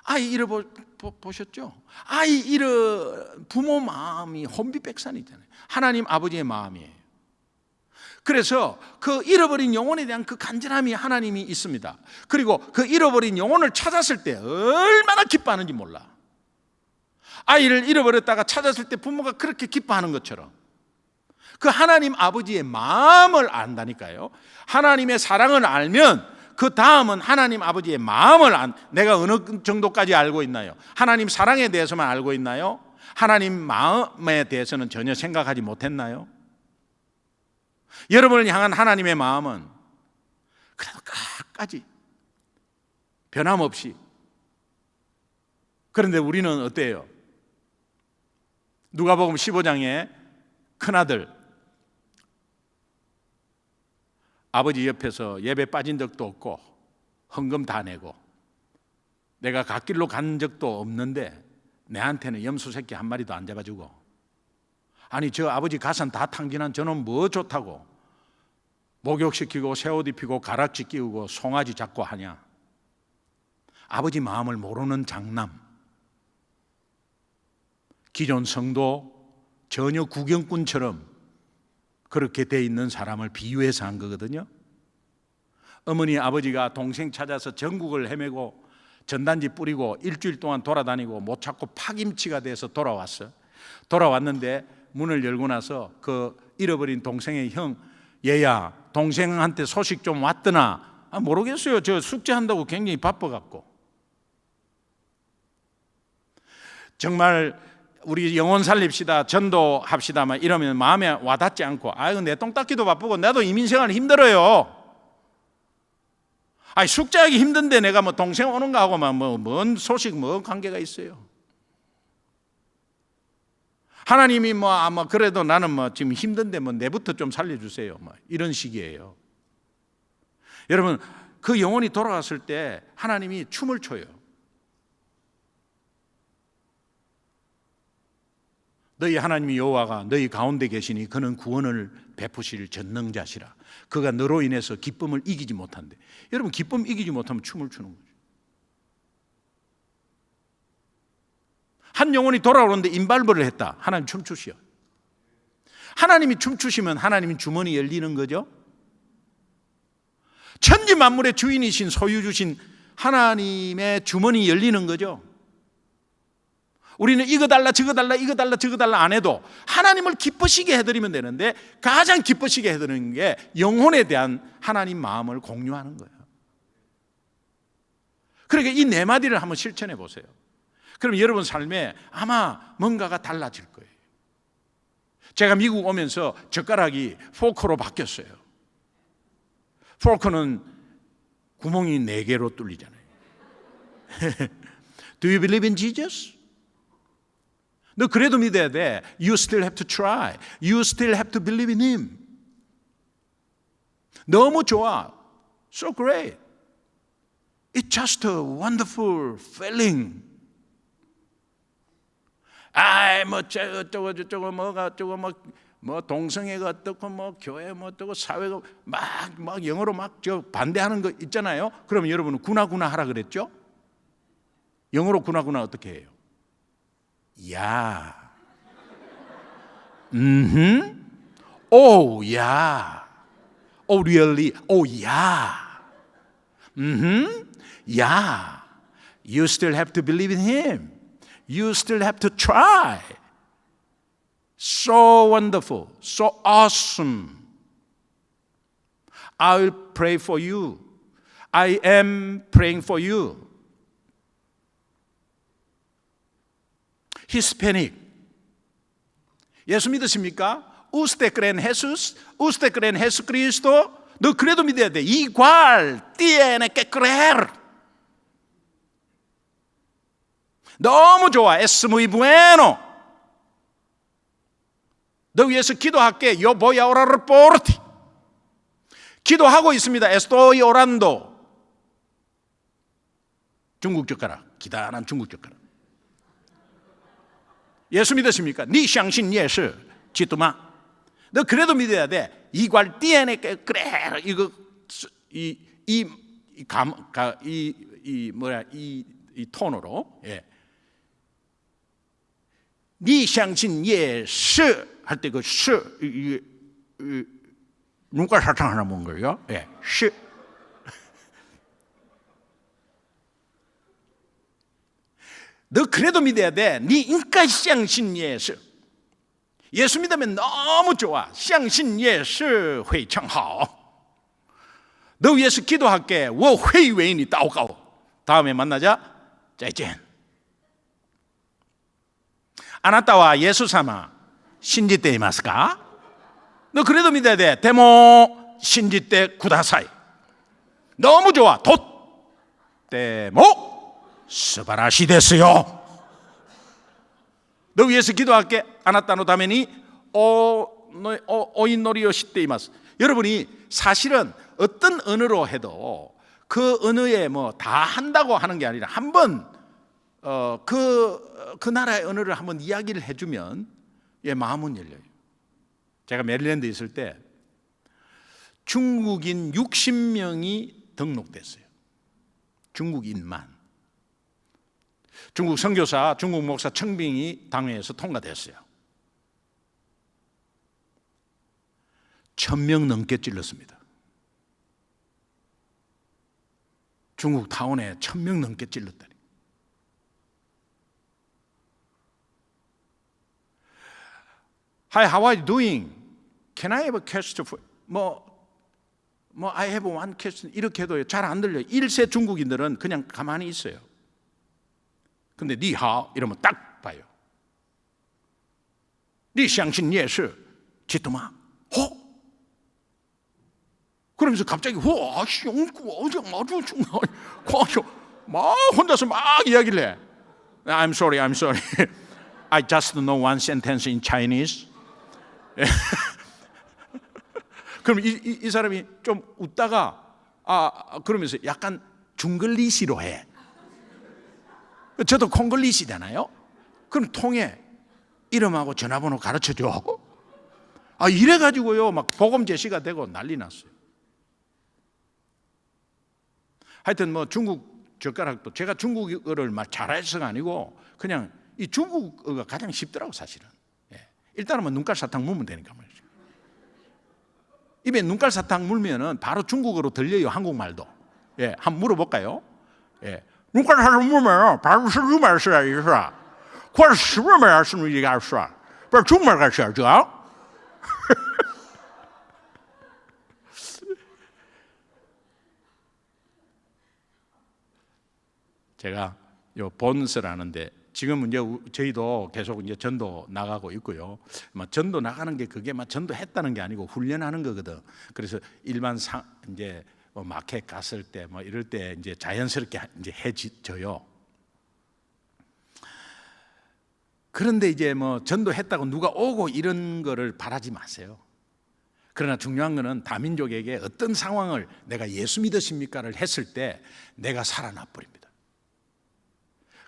아이 잃어보셨죠? 아이 잃은 부모 마음이 혼비백산이잖아요. 하나님 아버지의 마음이에요. 그래서 그 잃어버린 영혼에 대한 그 간절함이 하나님이 있습니다. 그리고 그 잃어버린 영혼을 찾았을 때 얼마나 기뻐하는지 몰라. 아이를 잃어버렸다가 찾았을 때 부모가 그렇게 기뻐하는 것처럼 그 하나님 아버지의 마음을 안다니까요. 하나님의 사랑을 알면 그 다음은 하나님 아버지의 마음을 내가 어느 정도까지 알고 있나요? 하나님 사랑에 대해서만 알고 있나요? 하나님 마음에 대해서는 전혀 생각하지 못했나요? 여러분을 향한 하나님의 마음은 그래도 끝까지 변함없이. 그런데 우리는 어때요? 누가복음 15장에 큰아들 아버지 옆에서 예배 빠진 적도 없고 헌금 다 내고 내가 갓길로 간 적도 없는데 내한테는 염소 새끼 한 마리도 안 잡아주고, 아니 저 아버지 가산 다 탕진한 저놈 뭐 좋다고 목욕시키고 새옷 입히고 가락지 끼우고 송아지 잡고 하냐. 아버지 마음을 모르는 장남, 기존 성도 전혀 구경꾼처럼 그렇게 돼 있는 사람을 비유해서 한 거거든요. 어머니 아버지가 동생 찾아서 전국을 헤매고 전단지 뿌리고 일주일 동안 돌아다니고 못 찾고 파김치가 돼서 돌아왔어요. 돌아왔는데 문을 열고 나서 그 잃어버린 동생의 형, 얘야 동생한테 소식 좀 왔더나? 모르겠어요. 저 숙제한다고 굉장히 바빠갖고. 정말 우리 영혼 살립시다, 전도합시다 막 이러면 마음에 와닿지 않고, 아이고 내 똥 닦기도 바쁘고 나도 이민생활 힘들어요. 아니 숙제하기 힘든데 내가 뭐 동생 오는 거 하고 뭔 소식 뭐 관계가 있어요. 하나님이 그래도 나는 지금 힘든데 내부터 좀 살려주세요 이런 식이에요. 여러분 그 영혼이 돌아갔을 때 하나님이 춤을 춰요. 너희 하나님이 여호와가 너희 가운데 계시니 그는 구원을 베푸실 전능자시라. 그가 너로 인해서 기쁨을 이기지 못한대. 여러분 기쁨 이기지 못하면 춤을 추는 거죠. 한 영혼이 돌아오는데 인발벌을 했다. 하나님 춤추시오. 하나님이 춤추시면 하나님이 주머니 열리는 거죠. 천지 만물의 주인이신 소유주신 하나님의 주머니 열리는 거죠. 우리는 이거 달라 저거 달라 이거 달라 저거 달라 안 해도 하나님을 기쁘시게 해드리면 되는데, 가장 기쁘시게 해드리는 게 영혼에 대한 하나님 마음을 공유하는 거예요. 그러니까 이 네 마디를 한번 실천해 보세요. 그럼 여러분 삶에 아마 뭔가가 달라질 거예요. 제가 미국 오면서 젓가락이 포크로 바뀌었어요. 포크는 구멍이 4개로 뚫리잖아요. Do you believe in Jesus? 너 그래도 믿어야 돼. You still have to try. You still have to believe in Him. 너무 좋아. So great. It's just a wonderful feeling. 저거 동성애가 어떻고 교회 어떻고 사회가 막 영어로 저 반대하는 거 있잖아요. 그러면 여러분은 구나구나 하라 그랬죠? 영어로 구나구나 어떻게 해요? Yeah. Oh, yeah. Oh, really? Oh, yeah. Yeah. You still have to believe in Him. You still have to try. So wonderful. So awesome. I'll pray for you. I am praying for you. Hispanic. 예수 믿으십니까? Usted cree en Jesús? Usted cree en Jesucristo? 너 그래도 믿어야 돼. Igual tiene que creer. 너무 좋아. Es muy bueno. 너 위해서 기도할게. Yo voy a orar por ti. 기도하고 있습니다. Estoy orando. 중국 젓가락. 기다란 중국 젓가락. 예수 믿으십니까? 니相信 예수 지도마. 너 그래도 믿어야 돼. 이괄 띠에네 그래. 이거 이 톤으로. 예. 니相信 예수 할 때 그 수 눈깔 사탕 하나 먹은 거예요. 예. 수. 너 그래도 믿어야 돼. 니 인가 相信 예수. 예수 믿으면 너무 좋아. 相信 예수 非常好. 너 위해서 기도할게. 我会为你祷告. 다음에 만나자. 再见. 아나타와 예수様 신지때 이마스까? 너 그래도 믿어야 돼. 데모 신지때 구다사이. 너무 좋아. 돛 데모 스바라시 됐어요. 너 위해서 기도할게. 아나타노 다메니 오인노리오 시때 이마스. 여러분이 사실은 어떤 언어로 해도 그 언어에 뭐 다 한다고 하는 게 아니라 한번 그 나라의 언어를 한번 이야기를 해주면 마음은 열려요. 제가 메릴랜드에 있을 때 중국인 60명이 등록됐어요. 중국인만. 중국 선교사, 중국 목사 청빙이 당회에서 통과됐어요. 1000명 넘게 찔렀습니다. 중국 타운에 1000명 넘게 찔렀다니. Hi, how are you doing? Can I have a question for I have one question. 이렇게 해도 잘 안 들려요. 1세 중국인들은 그냥 가만히 있어요. 근데 니하오 이러면 딱 봐요. 니相信也是知道吗? 그러면서 갑자기 막 혼자서 막 이야기를 해. I'm sorry. I just know one sentence in Chinese. 그럼 이 사람이 좀 웃다가 그러면서 약간 중글리시로 해. 저도 콩글리시잖아요. 그럼 통해 이름하고 전화번호 가르쳐줘. 이래가지고요 막 복음 제시가 되고 난리 났어요. 하여튼 뭐 중국 젓가락도 제가 중국어를 막 잘해서가 아니고 그냥 이 중국어가 가장 쉽더라고 사실은. 일단은 뭐 눈깔 사탕 물면 되니까 말이죠. 입에 눈깔 사탕 물면은 바로 중국어로 들려요 한국말도. 한번 물어볼까요? 눈깔 사탕 물면 바로 중국말 써야 이거. 或者什么말씀你给说，不是中文给说这。 제가 요 본스라는데 지금 이제 저희도 계속 이제 전도 나가고 있고요. 전도 나가는 게 그게 막 전도했다는 게 아니고 훈련하는 거거든. 그래서 일반 이제 마켓 갔을 때 뭐 이럴 때 이제 자연스럽게 이제 해져요. 그런데 이제 뭐 전도했다고 누가 오고 이런 거를 바라지 마세요. 그러나 중요한 거는 다민족에게 어떤 상황을 내가 예수 믿으십니까를 했을 때 내가 살아나 버립니다.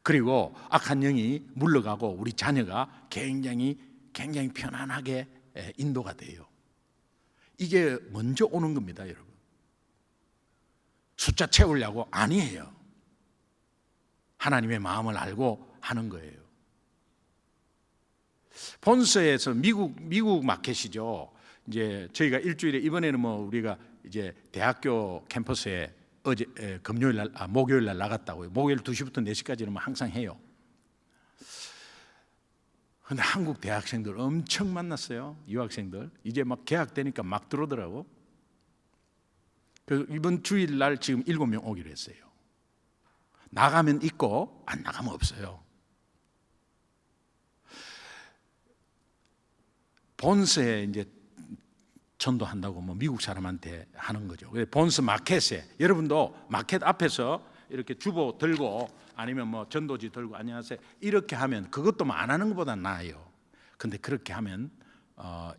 그리고 악한 영이 물러가고 우리 자녀가 굉장히 편안하게 인도가 돼요. 이게 먼저 오는 겁니다, 여러분. 숫자 채우려고 아니에요. 하나님의 마음을 알고 하는 거예요. 본서에서 미국 마켓이죠. 이제 저희가 일주일에 이번에는 뭐 우리가 이제 대학교 캠퍼스에 어제 금요일 날 목요일 날 나갔다고요. 목요일 2시부터 4시까지는 뭐 항상 해요. 근데 한국 대학생들 엄청 만났어요. 유학생들 이제 막 개학되니까 막 들어오더라고. 그래서 이번 주일 날 지금 7명 오기로 했어요. 나가면 있고 안 나가면 없어요. 본서에 이제 전도한다고 뭐 미국 사람한테 하는 거죠. 본서 마켓에 여러분도 마켓 앞에서 이렇게 주보 들고 아니면 뭐 전도지 들고 안녕하세요 이렇게 하면 그것도 뭐 안 하는 것보다 나아요. 근데 그렇게 하면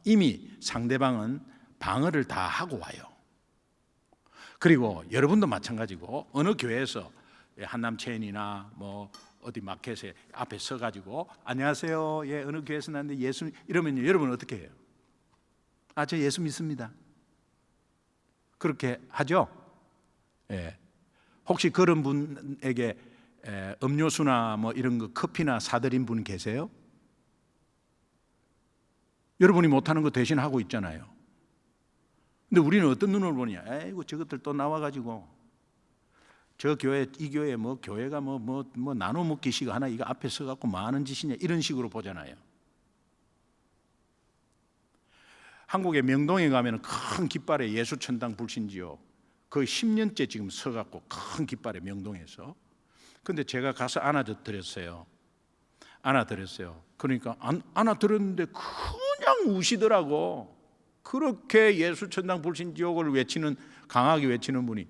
이미 상대방은 방어를 다 하고 와요. 그리고 여러분도 마찬가지고 어느 교회에서 한남체인이나 뭐 어디 마켓에 앞에 서가지고 안녕하세요 예 어느 교회에서 났는데 예수 이러면 여러분은 어떻게 해요? 저 예수 믿습니다. 그렇게 하죠? 예. 혹시 그런 분에게 음료수나 뭐 이런 거 커피나 사드린 분 계세요? 여러분이 못하는 거 대신 하고 있잖아요. 근데 우리는 어떤 눈으로 보냐? 에이고 저것들 또 나와가지고 저 교회 이 교회 뭐 교회가 뭐 나눠 먹기식 하나 이거 앞에 서갖고 뭐 하는 짓이냐 이런 식으로 보잖아요. 한국의 명동에 가면 큰 깃발에 예수천당 불신지요. 거의 10년째 지금 서갖고 큰 깃발에 명동에서. 근데 제가 가서 안아드렸어요. 그러니까 안아드렸는데 그냥 우시더라고. 그렇게 예수 천당 불신 지옥을 강하게 외치는 분이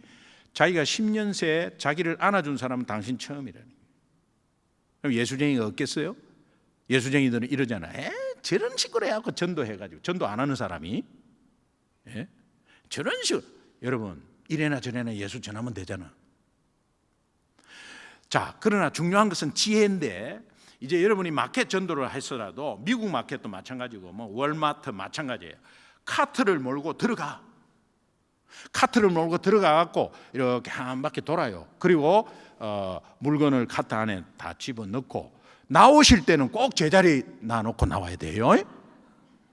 자기가 10년 새 자기를 안아준 사람은 당신 처음이라니. 그럼 예수쟁이가 없겠어요? 예수쟁이들은 이러잖아. 저런 식으로 해갖고 전도해가지고, 전도 안 하는 사람이 저런 식으로. 여러분, 이래나 저래나 예수 전하면 되잖아. 자, 그러나 중요한 것은 지혜인데, 이제 여러분이 마켓 전도를 했어라도 미국 마켓도 마찬가지고 뭐 월마트 마찬가지예요. 카트를 몰고 들어가갖고 이렇게 한 바퀴 돌아요. 그리고 물건을 카트 안에 다 집어넣고 나오실 때는 꼭 제자리 놔놓고 나와야 돼요.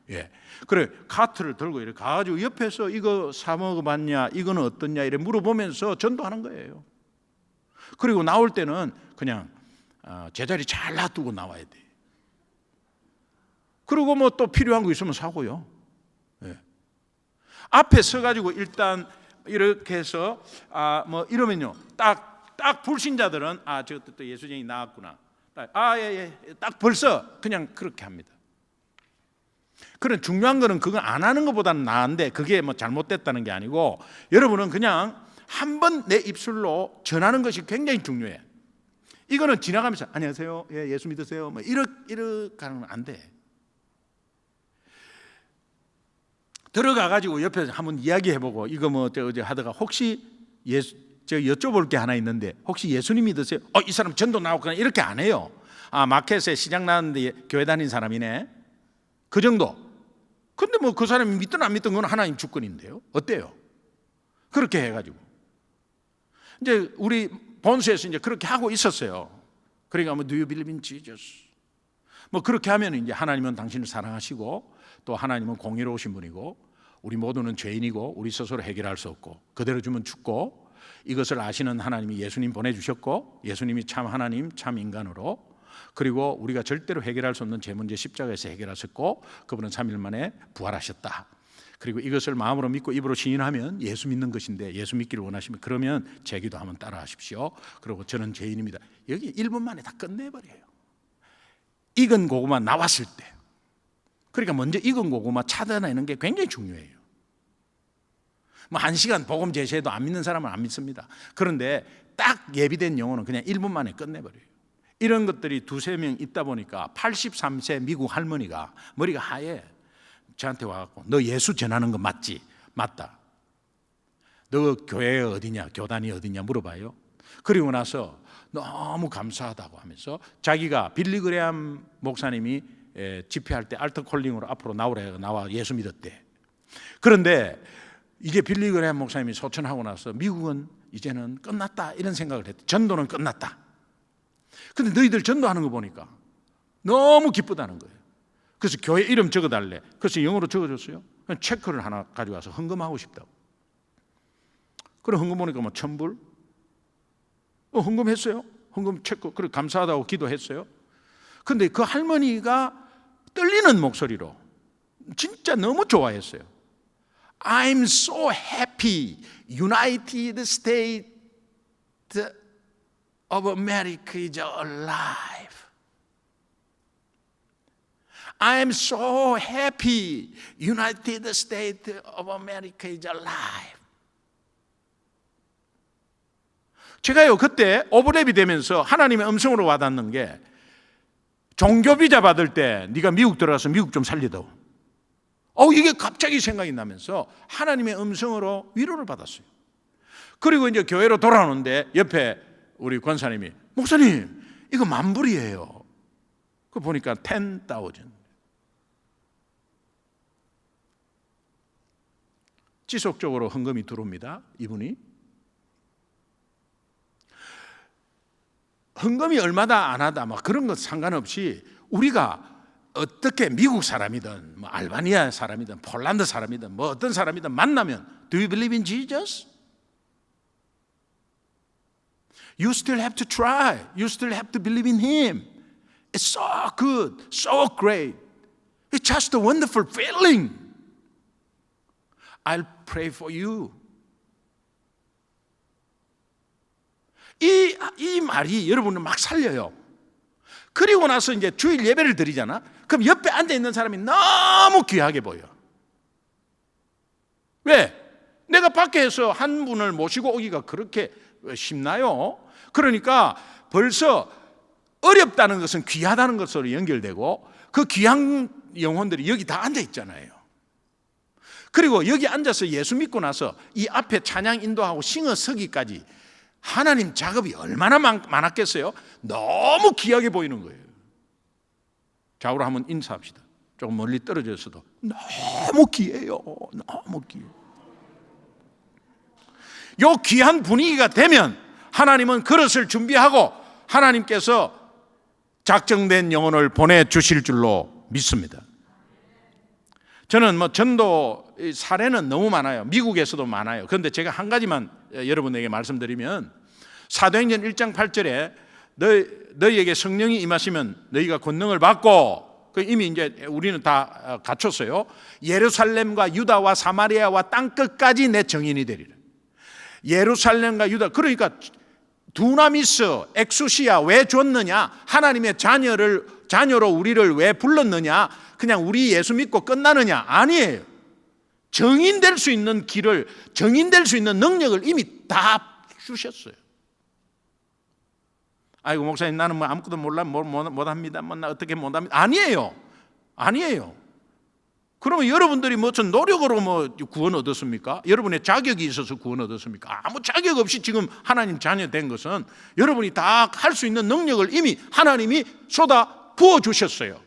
예. 그래, 카트를 들고 이렇게 가가지고 옆에서 이거 사 먹어봤냐, 이거는 어떻냐 이래 물어보면서 전도하는 거예요. 그리고 나올 때는 그냥 제자리 잘 놔두고 나와야 돼. 그리고 뭐 또 필요한 거 있으면 사고요. 예. 앞에 서가지고 일단 이렇게 해서 뭐 이러면요, 딱 불신자들은 저것도 또 예수쟁이 나왔구나. 딱 벌써 그냥 그렇게 합니다. 그런 중요한 거는 그거 안 하는 것보다는 나은데, 그게 뭐 잘못됐다는 게 아니고, 여러분은 그냥 한 번 내 입술로 전하는 것이 굉장히 중요해. 이거는 지나가면서 안녕하세요, 예수 믿으세요, 뭐 이렇게 하면 안 돼. 들어가가지고 옆에서 한번 이야기해보고, 이거 뭐 어제 하다가 혹시 제가 여쭤볼 게 하나 있는데 혹시 예수님 믿으세요? 이 사람 전도 나오거나 이렇게 안 해요. 마켓에 시장 나왔는데 교회 다닌 사람이네, 그 정도. 근데 뭐 그 사람이 믿든 안 믿든 건 하나님 주권인데요, 어때요? 그렇게 해가지고 이제 우리 본수에서 이제 그렇게 하고 있었어요. 그러니까 뭐 Do you believe in Jesus? 뭐 그렇게 하면 이제 하나님은 당신을 사랑하시고 또 하나님은 공의로우신 분이고 우리 모두는 죄인이고 우리 스스로 해결할 수 없고 그대로 주면 죽고, 이것을 아시는 하나님이 예수님 보내주셨고 예수님이 참 하나님 참 인간으로, 그리고 우리가 절대로 해결할 수 없는 제 문제 십자가에서 해결하셨고 그분은 3일 만에 부활하셨다. 그리고 이것을 마음으로 믿고 입으로 시인하면 예수 믿는 것인데, 예수 믿기를 원하시면 그러면 제 기도 한번 따라 하십시오. 그리고 저는 죄인입니다. 여기 1분 만에 다 끝내버려요. 익은 고구마 나왔을 때. 그러니까 먼저 익은 고구마 찾아내는 게 굉장히 중요해요. 뭐 1시간 복음 제시해도 안 믿는 사람은 안 믿습니다. 그런데 딱 예비된 영혼은 그냥 1분 만에 끝내버려요. 이런 것들이 2-3명 있다 보니까 83세 미국 할머니가 머리가 하얘. 저한테 와갖고 너 예수 전하는 거 맞지? 맞다. 너 교회 어디냐, 교단이 어디냐 물어봐요. 그리고 나서 너무 감사하다고 하면서 자기가 빌리 그레함 목사님이 집회할 때 알터 콜링으로 앞으로 나오라 나와 예수 믿었대. 그런데 이게 빌리 그레함 목사님이 소천하고 나서 미국은 이제는 끝났다 이런 생각을 했대. 전도는 끝났다. 근데 너희들 전도하는 거 보니까 너무 기쁘다는 거예요. 그래서 교회 이름 적어달래. 그래서 영어로 적어줬어요. 체크를 하나 가져와서 헌금하고 싶다고. 그래 헌금 보니까 뭐 1,000불. 헌금했어요. 헌금 체크. 그래 감사하다고 기도했어요. 근데 그 할머니가 떨리는 목소리로 진짜 너무 좋아했어요. I'm so happy. United States of America is alive. I'm so happy. United States of America is alive. 제가요 그때 오버랩이 되면서 하나님의 음성으로 와닿는 게, 종교 비자 받을 때 네가 미국 들어가서 미국 좀 살리다오. 이게 갑자기 생각이 나면서 하나님의 음성으로 위로를 받았어요. 그리고 이제 교회로 돌아오는데 옆에 우리 권사님이 목사님 이거 $10,000이에요. 그 보니까 10,000. 지속적으로 헌금이 들어옵니다. 이분이 헌금이 얼마다 안 하다 막 그런 것 상관없이 우리가 어떻게 미국 사람이든 뭐 알바니아 사람이든 폴란드 사람이든 뭐 어떤 사람이든 만나면 Do you believe in Jesus? You still have to try. You still have to believe in Him. It's so good, so great. It's just a wonderful feeling. I'll pray for you. 이 말이 여러분을 막 살려요. 그리고 나서 이제 주일 예배를 드리잖아. 그럼 옆에 앉아 있는 사람이 너무 귀하게 보여. 왜? 내가 밖에서 한 분을 모시고 오기가 그렇게 쉽나요? 그러니까 벌써 어렵다는 것은 귀하다는 것으로 연결되고, 그 귀한 영혼들이 여기 다 앉아 있잖아요. 그리고 여기 앉아서 예수 믿고 나서 이 앞에 찬양 인도하고 싱어 서기까지 하나님 작업이 얼마나 많았겠어요? 너무 귀하게 보이는 거예요. 좌우로 한번 인사합시다. 조금 멀리 떨어져서도 너무 귀해요. 너무 귀해요. 요 귀한 분위기가 되면 하나님은 그릇을 준비하고 하나님께서 작정된 영혼을 보내주실 줄로 믿습니다. 저는 전도 사례는 너무 많아요. 미국에서도 많아요. 그런데 제가 한 가지만 여러분에게 말씀드리면, 사도행전 1장 8절에 너희에게 성령이 임하시면 너희가 권능을 받고, 이미 이제 우리는 다 갖췄어요. 예루살렘과 유다와 사마리아와 땅끝까지 내 증인이 되리라. 예루살렘과 유다, 그러니까 두나미스, 엑수시아 왜 줬느냐? 하나님의 자녀로 우리를 왜 불렀느냐? 그냥 우리 예수 믿고 끝나느냐? 아니에요. 정인될 수 있는 길을, 정인될 수 있는 능력을 이미 다 주셨어요. 아이고 목사님, 나는 뭐 아무것도 몰라, 못합니다, 나 어떻게 못합니다. 아니에요. 그러면 여러분들이 무슨 노력으로 구원 얻었습니까? 여러분의 자격이 있어서 구원 얻었습니까? 아무 자격 없이 지금 하나님 자녀 된 것은 여러분이 다 할 수 있는 능력을 이미 하나님이 쏟아 부어 주셨어요.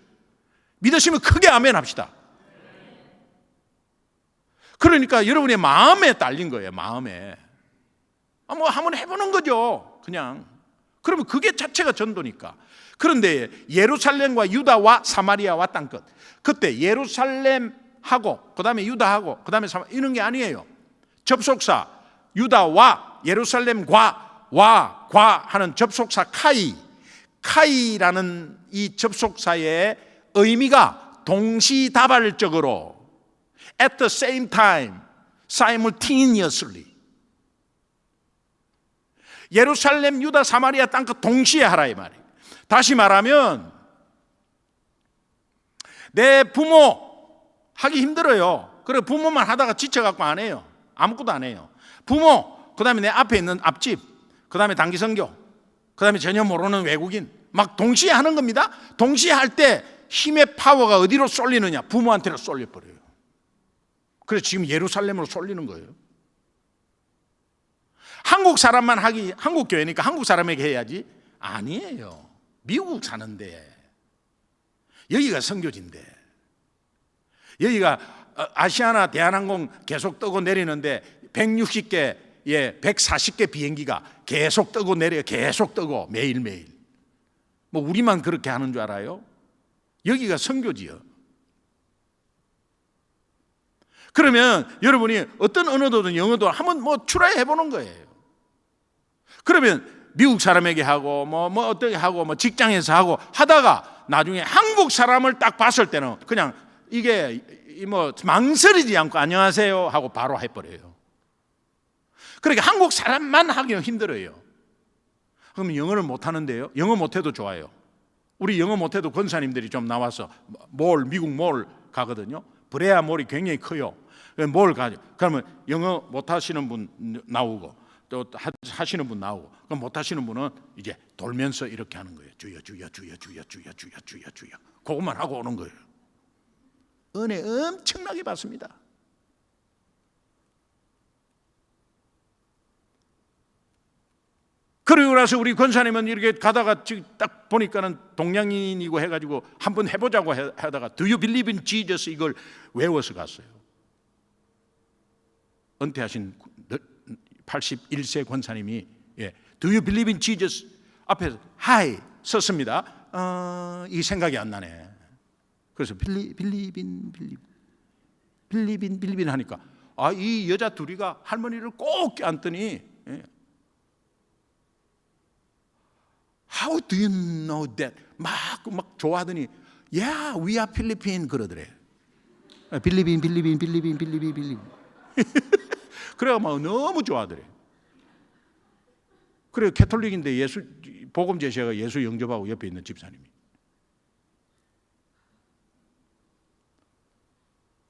믿으시면 크게 아멘 합시다. 그러니까 여러분의 마음에 딸린 거예요. 마음에 한번 해보는 거죠, 그냥. 그러면 그게 자체가 전도니까. 그런데 예루살렘과 유다와 사마리아와 땅끝, 그때 예루살렘하고 그 다음에 유다하고 그 다음에 사마리아, 이런 게 아니에요. 접속사 유다와 예루살렘과 과 하는 접속사 카이라는 이 접속사의 의미가 동시다발적으로 at the same time, simultaneously, 예루살렘, 유다, 사마리아 땅끝 동시에 하라 이 말이에요. 다시 말하면 내 부모 하기 힘들어요. 그래 부모만 하다가 지쳐갖고 안 해요. 아무것도 안 해요. 부모, 그 다음에 내 앞에 있는 앞집, 그 다음에 단기선교, 그 다음에 전혀 모르는 외국인, 막 동시에 하는 겁니다. 동시에 할 때 힘의 파워가 어디로 쏠리느냐? 부모한테로 쏠려버려요. 그래서 지금 예루살렘으로 쏠리는 거예요. 한국 사람만 한국 교회니까 한국 사람에게 해야지. 아니에요. 미국 사는데, 여기가 선교지인데, 여기가 아시아나 대한항공 계속 뜨고 내리는데 160개, 140개 비행기가 계속 뜨고 내려요. 계속 뜨고 매일매일. 우리만 그렇게 하는 줄 알아요? 여기가 선교지요. 그러면 여러분이 어떤 언어든 영어도 한번 트라이 해보는 거예요. 그러면 미국 사람에게 하고 어떻게 하고 직장에서 하고 하다가 나중에 한국 사람을 딱 봤을 때는 그냥 이게 망설이지 않고 안녕하세요 하고 바로 해버려요. 그러니까 한국 사람만 하기는 힘들어요. 그러면 영어를 못하는데요, 영어 못해도 좋아요. 우리 영어 못해도 권사님들이 좀 나와서 미국 몰 가거든요. 브레아 몰이 굉장히 커요. 몰 가죠. 그러면 영어 못하시는 분 나오고 또 하시는 분 나오고, 그럼 못하시는 분은 이제 돌면서 이렇게 하는 거예요. 주여 주여 주여 주여 주여 주여 주여 주여, 그것만 하고 오는 거예요. 은혜 엄청나게 받습니다. 그러고 나서 우리 권사님은 이렇게 가다가 딱 보니까는 동양인이고 해가지고 한번 해보자고 하다가 Do you believe in Jesus? 이걸 외워서 갔어요. 은퇴하신 81세 권사님이 Do you believe in Jesus? 앞에서 Hi 썼습니다. 이 생각이 안 나네. 그래서 believe in 하니까 이 여자 둘이가 할머니를 꼭 껴안더니 How do you know that? 막 좋아하더니 Yeah, we are Philippine 그러더래. Believe in. 그래가 막 너무 좋아하더래. 그래 캐톨릭인데 예수 복음 제시가 예수 영접하고 옆에 있는 집사님이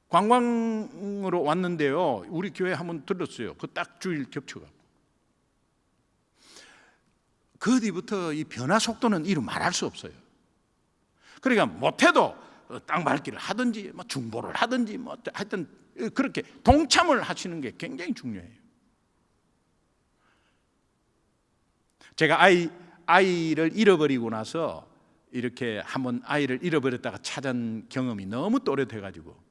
관광으로 왔는데요. 우리 교회 한번 들렀어요. 그 딱 주일 겹쳐가고. 그 뒤부터 이 변화 속도는 이루 말할 수 없어요. 그러니까 못해도 땅 밟기를 하든지 뭐 중보를 하든지 뭐 하여튼 그렇게 동참을 하시는 게 굉장히 중요해요. 제가 아이를 잃어버리고 나서 이렇게 한번 아이를 잃어버렸다가 찾은 경험이 너무 또렷해가지고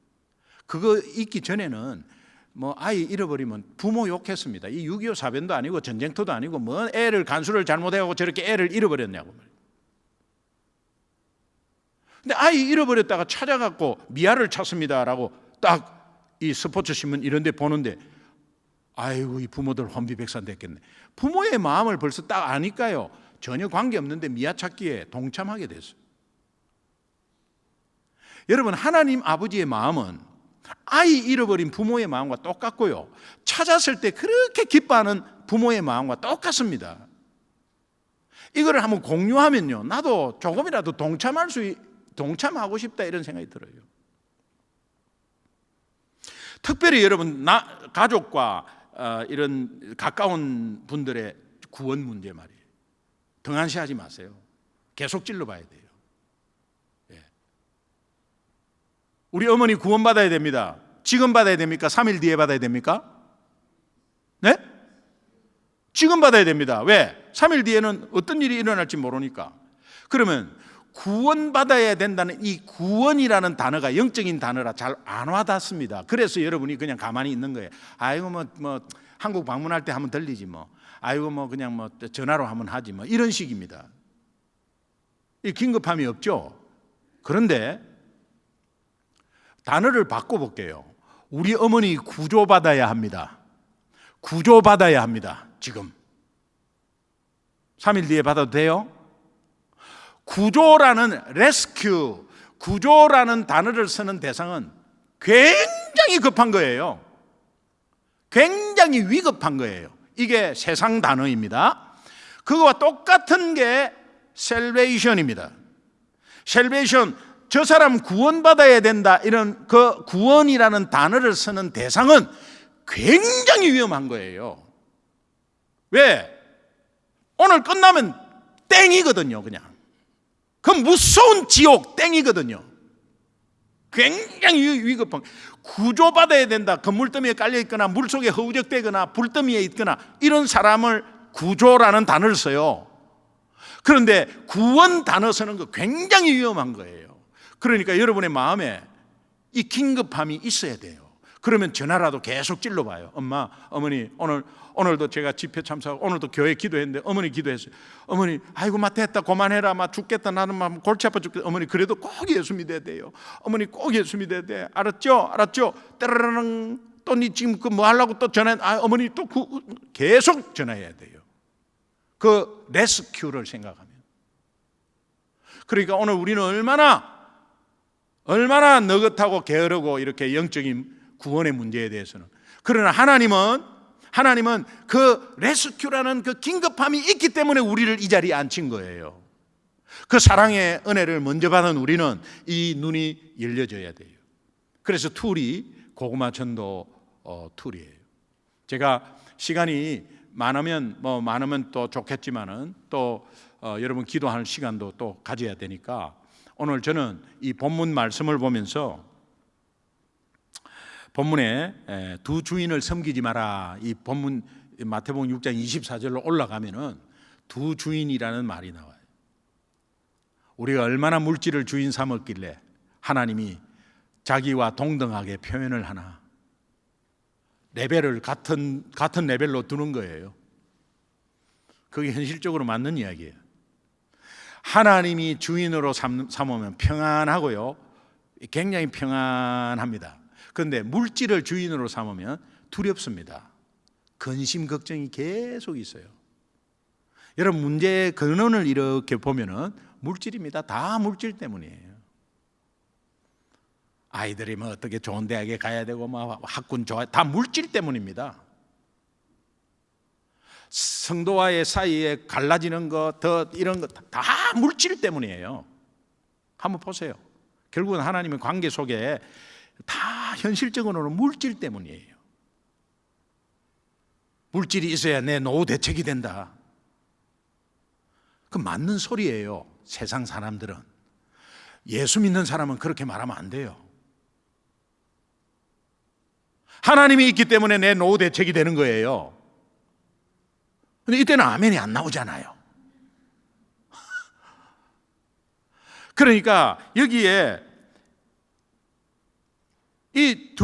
그거 있기 전에는 뭐 아이 잃어버리면 부모 욕했습니다. 이 6.25 사변도 아니고 전쟁터도 아니고 뭐 애를 간수를 잘못해가지고 저렇게 애를 잃어버렸냐고. 근데 아이 잃어버렸다가 찾아갖고 미아를 찾습니다라고 딱 이 스포츠 신문 이런 데 보는데 아이고 이 부모들 혼비백산 됐겠네. 부모의 마음을 벌써 딱 아니까요. 전혀 관계없는데 미아 찾기에 동참하게 됐어요. 여러분 하나님 아버지의 마음은 아이 잃어버린 부모의 마음과 똑같고요. 찾았을 때 그렇게 기뻐하는 부모의 마음과 똑같습니다. 이거를 한번 공유하면요. 나도 조금이라도 동참하고 싶다 이런 생각이 들어요. 특별히 여러분 가족과 이런 가까운 분들의 구원 문제 말이에요. 등한시하지 마세요. 계속 찔러봐야 돼요. 예. 우리 어머니 구원받아야 됩니다. 지금 받아야 됩니까? 3일 뒤에 받아야 됩니까? 네? 지금 받아야 됩니다. 왜? 3일 뒤에는 어떤 일이 일어날지 모르니까. 그러면 구원받아야 된다는 이 구원이라는 단어가 영적인 단어라 잘 안 와닿습니다. 그래서 여러분이 그냥 가만히 있는 거예요. 아이고 뭐 한국 방문할 때 한번 들리지 뭐. 아이고 뭐 그냥 뭐 전화로 한번 하지 뭐 이런 식입니다. 이 긴급함이 없죠. 그런데 단어를 바꿔볼게요. 우리 어머니 구조받아야 합니다. 구조받아야 합니다. 지금 3일 뒤에 받아도 돼요? 구조라는 레스큐, 구조라는 단어를 쓰는 대상은 굉장히 급한 거예요. 굉장히 위급한 거예요. 이게 세상 단어입니다. 그거와 똑같은 게 셀베이션입니다. 셀베이션, 저 사람 구원받아야 된다 이런 그 구원이라는 단어를 쓰는 대상은 굉장히 위험한 거예요. 왜? 오늘 끝나면 땡이거든요. 그냥 그 무서운 지옥 땡이거든요. 굉장히 위급한 구조받아야 된다. 건물더미에 깔려있거나 물속에 허우적대거나 불더미에 있거나 이런 사람을 구조라는 단어를 써요. 그런데 구원 단어 쓰는 거 굉장히 위험한 거예요. 그러니까 여러분의 마음에 이 긴급함이 있어야 돼요. 그러면 전화라도 계속 찔러봐요. 엄마, 어머니 오늘도 제가 집회 참석하고 오늘도 교회 기도했는데 어머니 기도했어요. 어머니 아이고 됐다 그만해라 죽겠다 나는 막 골치 아파 죽겠다. 어머니 그래도 꼭 예수 믿어야 돼요. 어머니 꼭 예수 믿어야 돼. 알았죠? 따라랑 또 니 지금 그 뭐 하려고 또 전화 어머니 또 계속 전화해야 돼요. 그 레스큐를 생각하면. 그러니까 오늘 우리는 얼마나 느긋하고 게으르고 이렇게 영적인 구원의 문제에 대해서는. 그러나 하나님은 그 레스큐라는 그 긴급함이 있기 때문에 우리를 이 자리에 앉힌 거예요. 그 사랑의 은혜를 먼저 받은 우리는 이 눈이 열려져야 돼요. 그래서 툴이 고구마 전도 툴이에요. 제가 시간이 많으면 또 좋겠지만은 또 여러분 기도하는 시간도 또 가져야 되니까 오늘 저는 이 본문 말씀을 보면서 본문에 두 주인을 섬기지 마라. 이 본문 마태복음 6장 24절로 올라가면은 두 주인이라는 말이 나와요. 우리가 얼마나 물질을 주인 삼았길래 하나님이 자기와 동등하게 표현을 하나. 레벨을 같은 레벨로 두는 거예요. 그게 현실적으로 맞는 이야기예요. 하나님이 주인으로 삼으면 평안하고요. 굉장히 평안합니다. 그런데 물질을 주인으로 삼으면 두렵습니다. 근심 걱정이 계속 있어요. 여러분 문제의 근원을 이렇게 보면은 물질입니다. 다 물질 때문이에요. 아이들이 뭐 어떻게 좋은 대학에 가야 되고 뭐 학군 좋아 다 물질 때문입니다. 성도와의 사이에 갈라지는 것, 더 이런 것 다 물질 때문이에요. 한번 보세요. 결국은 하나님의 관계 속에 다 현실적으로는 물질 때문이에요. 물질이 있어야 내 노후 대책이 된다. 그 맞는 소리예요. 세상 사람들은. 예수 믿는 사람은 그렇게 말하면 안 돼요. 하나님이 있기 때문에 내 노후 대책이 되는 거예요. 근데 이때는 아멘이 안 나오잖아요. 그러니까 여기에 이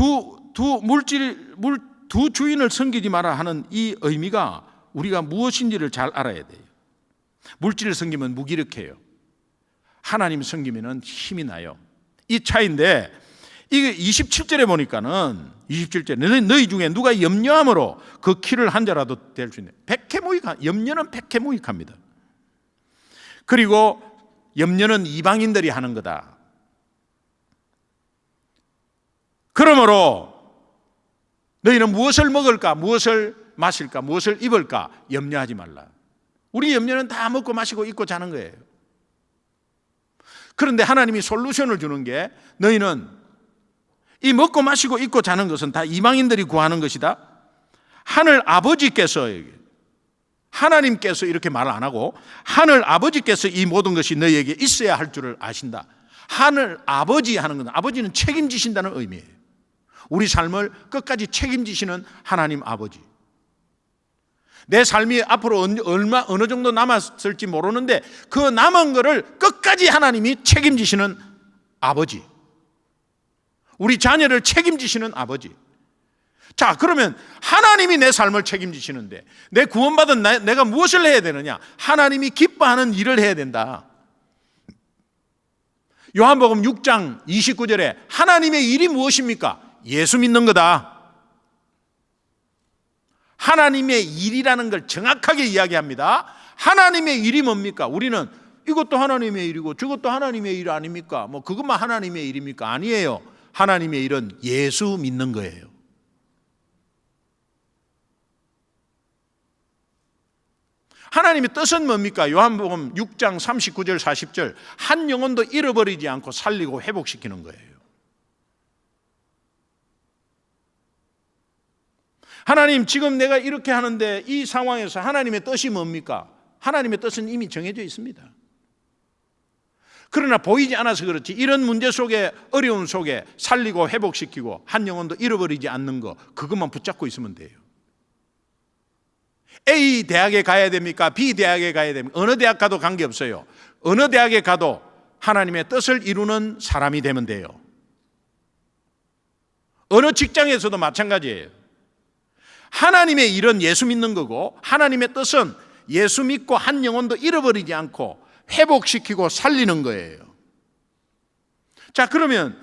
두 주인을 섬기지 마라 하는 이 의미가 우리가 무엇인지를 잘 알아야 돼요. 물질을 섬기면 무기력해요. 하나님 섬기면 힘이 나요. 이 차이인데, 이게 27절에 보니까는 27절에 너희 중에 누가 염려함으로 그 키를 한 자라도 될 수 있네. 백해무익, 염려는 백해무익합니다. 그리고 염려는 이방인들이 하는 거다. 그러므로 너희는 무엇을 먹을까, 무엇을 마실까, 무엇을 입을까 염려하지 말라. 우리 염려는 다 먹고 마시고 입고 자는 거예요. 그런데 하나님이 솔루션을 주는 게, 너희는 이 먹고 마시고 입고 자는 것은 다 이방인들이 구하는 것이다. 하늘 아버지께서, 하나님께서 이렇게 말을 안 하고 하늘 아버지께서 이 모든 것이 너희에게 있어야 할 줄을 아신다. 하늘 아버지 하는 건, 아버지는 책임지신다는 의미예요. 우리 삶을 끝까지 책임지시는 하나님 아버지. 내 삶이 앞으로 어느 정도 남았을지 모르는데 그 남은 거를 끝까지 하나님이 책임지시는 아버지. 우리 자녀를 책임지시는 아버지. 자, 그러면 하나님이 내 삶을 책임지시는데 내 구원받은 내가 무엇을 해야 되느냐? 하나님이 기뻐하는 일을 해야 된다. 요한복음 6장 29절에 하나님의 일이 무엇입니까? 예수 믿는 거다. 하나님의 일이라는 걸 정확하게 이야기합니다. 하나님의 일이 뭡니까? 우리는 이것도 하나님의 일이고 저것도 하나님의 일 아닙니까? 뭐 그것만 하나님의 일입니까? 아니에요. 하나님의 일은 예수 믿는 거예요. 하나님의 뜻은 뭡니까? 요한복음 6장 39절 40절, 한 영혼도 잃어버리지 않고 살리고 회복시키는 거예요. 하나님, 지금 내가 이렇게 하는데 이 상황에서 하나님의 뜻이 뭡니까? 하나님의 뜻은 이미 정해져 있습니다. 그러나 보이지 않아서 그렇지, 이런 문제 속에, 어려움 속에 살리고 회복시키고 한 영혼도 잃어버리지 않는 거, 그것만 붙잡고 있으면 돼요. A 대학에 가야 됩니까? B 대학에 가야 됩니까? 어느 대학 가도 관계없어요. 어느 대학에 가도 하나님의 뜻을 이루는 사람이 되면 돼요. 어느 직장에서도 마찬가지예요. 하나님의 일은 예수 믿는 거고, 하나님의 뜻은 예수 믿고 한 영혼도 잃어버리지 않고 회복시키고 살리는 거예요. 자, 그러면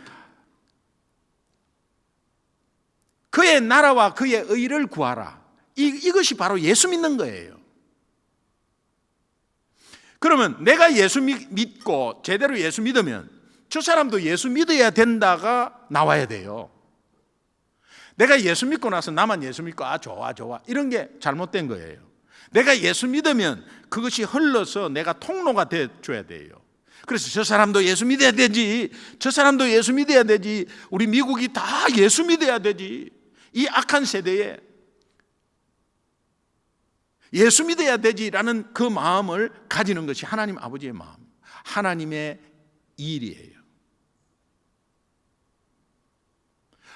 그의 나라와 그의 의를 구하라. 이것이 바로 예수 믿는 거예요. 그러면 내가 예수 믿고 제대로 예수 믿으면 저 사람도 예수 믿어야 된다가 나와야 돼요. 내가 예수 믿고 나서 나만 예수 믿고 좋아 이런 게 잘못된 거예요. 내가 예수 믿으면 그것이 흘러서 내가 통로가 돼줘야 돼요. 그래서 저 사람도 예수 믿어야 되지, 저 사람도 예수 믿어야 되지, 우리 미국이 다 예수 믿어야 되지. 이 악한 세대에 예수 믿어야 되지라는 그 마음을 가지는 것이 하나님 아버지의 마음, 하나님의 일이에요.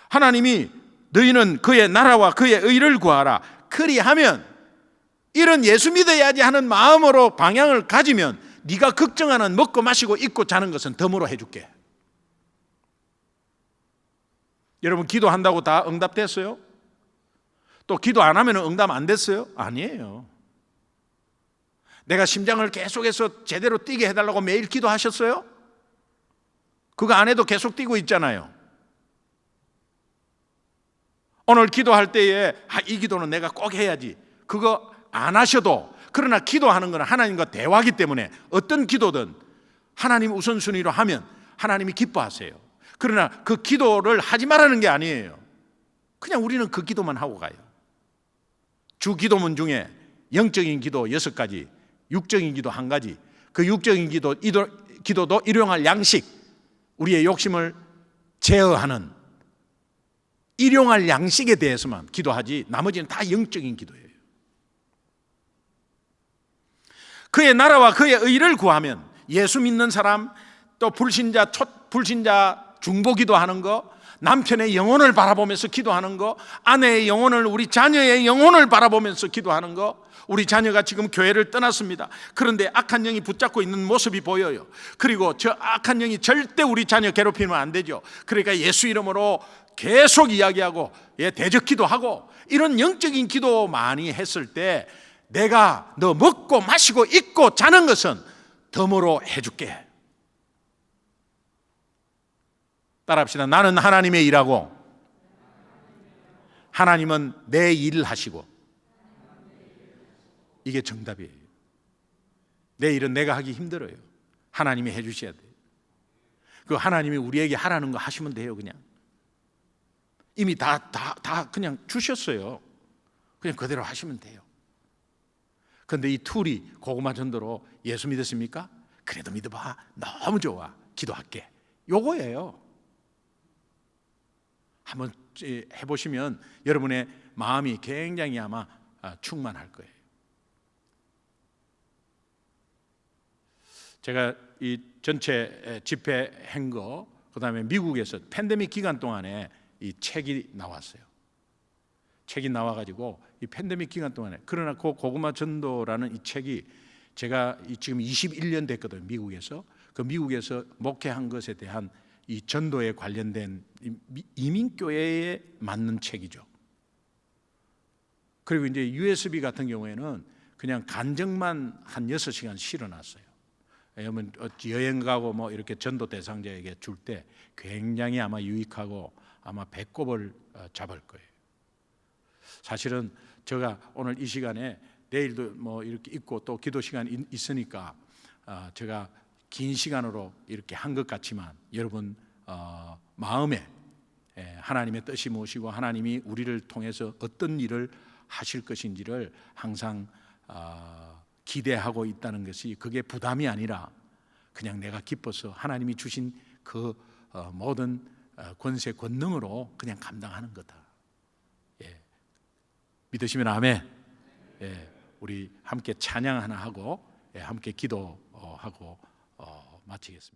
하나님이 너희는 그의 나라와 그의 의를 구하라. 그리하면, 이런 예수 믿어야지 하는 마음으로 방향을 가지면 네가 걱정하는 먹고 마시고 입고 자는 것은 덤으로 해줄게. 여러분, 기도한다고 다 응답됐어요? 또 기도 안 하면 응답 안 됐어요? 아니에요. 내가 심장을 계속해서 제대로 뛰게 해달라고 매일 기도하셨어요? 그거 안 해도 계속 뛰고 있잖아요. 오늘 기도할 때에 이 기도는 내가 꼭 해야지, 그거 안 하셔도, 그러나 기도하는 건 하나님과 대화하기 때문에 어떤 기도든 하나님 우선순위로 하면 하나님이 기뻐하세요. 그러나 그 기도를 하지 말라는 게 아니에요. 그냥 우리는 그 기도만 하고 가요. 주 기도문 중에 영적인 기도 6가지, 육적인 기도 1가지, 그 육적인 기도도 일용할 양식, 우리의 욕심을 제어하는 일용할 양식에 대해서만 기도하지 나머지는 다 영적인 기도예요. 그의 나라와 그의 의를 구하면 예수 믿는 사람, 또 불신자 중보 기도하는 거, 남편의 영혼을 바라보면서 기도하는 거, 아내의 영혼을, 우리 자녀의 영혼을 바라보면서 기도하는 거. 우리 자녀가 지금 교회를 떠났습니다. 그런데 악한 영이 붙잡고 있는 모습이 보여요. 그리고 저 악한 영이 절대 우리 자녀 괴롭히면 안 되죠. 그러니까 예수 이름으로 계속 이야기하고 대적 기도하고, 이런 영적인 기도 많이 했을 때 내가 너 먹고 마시고 입고 자는 것은 덤으로 해줄게. 따라합시다. 나는 하나님의 일하고 하나님은 내 일을 하시고. 이게 정답이에요. 내 일은 내가 하기 힘들어요. 하나님이 해주셔야 돼요. 그 하나님이 우리에게 하라는 거 하시면 돼요. 그냥 이미 다 그냥 주셨어요. 그냥 그대로 하시면 돼요. 그런데 이 툴이 고구마 전도로 예수 믿었습니까? 그래도 믿어봐. 너무 좋아. 기도할게. 요거예요. 한번 해보시면 여러분의 마음이 굉장히 아마 충만할 거예요. 제가 이 전체 집회한 거, 그다음에 미국에서 팬데믹 기간 동안에 이 책이 나왔어요. 책이 나와가지고 이 팬데믹 기간 동안에, 그러나 그 고구마 전도라는 이 책이 제가 지금 21년 됐거든요. 미국에서. 그 미국에서 목회한 것에 대한 이 전도에 관련된 이민교회에 맞는 책이죠. 그리고 이제 USB 같은 경우에는 그냥 간증만 한 6시간 실어놨어요. 왜냐하면 여행 가고 뭐 이렇게 전도 대상자에게 줄 때 굉장히 아마 유익하고 아마 배꼽을 잡을 거예요. 사실은 제가 오늘 이 시간에, 내일도 뭐 이렇게 있고 또 기도 시간이 있으니까 제가 긴 시간으로 이렇게 한 것 같지만, 여러분 마음에 하나님의 뜻이 무엇이고 하나님이 우리를 통해서 어떤 일을 하실 것인지를 항상 기대하고 있다는 것이, 그게 부담이 아니라 그냥 내가 기뻐서 하나님이 주신 그 모든 권세 권능으로 그냥 감당하는 거다. 믿으시면 아멘. 우리 함께 찬양 하나 하고 함께 기도하고 마치겠습니다.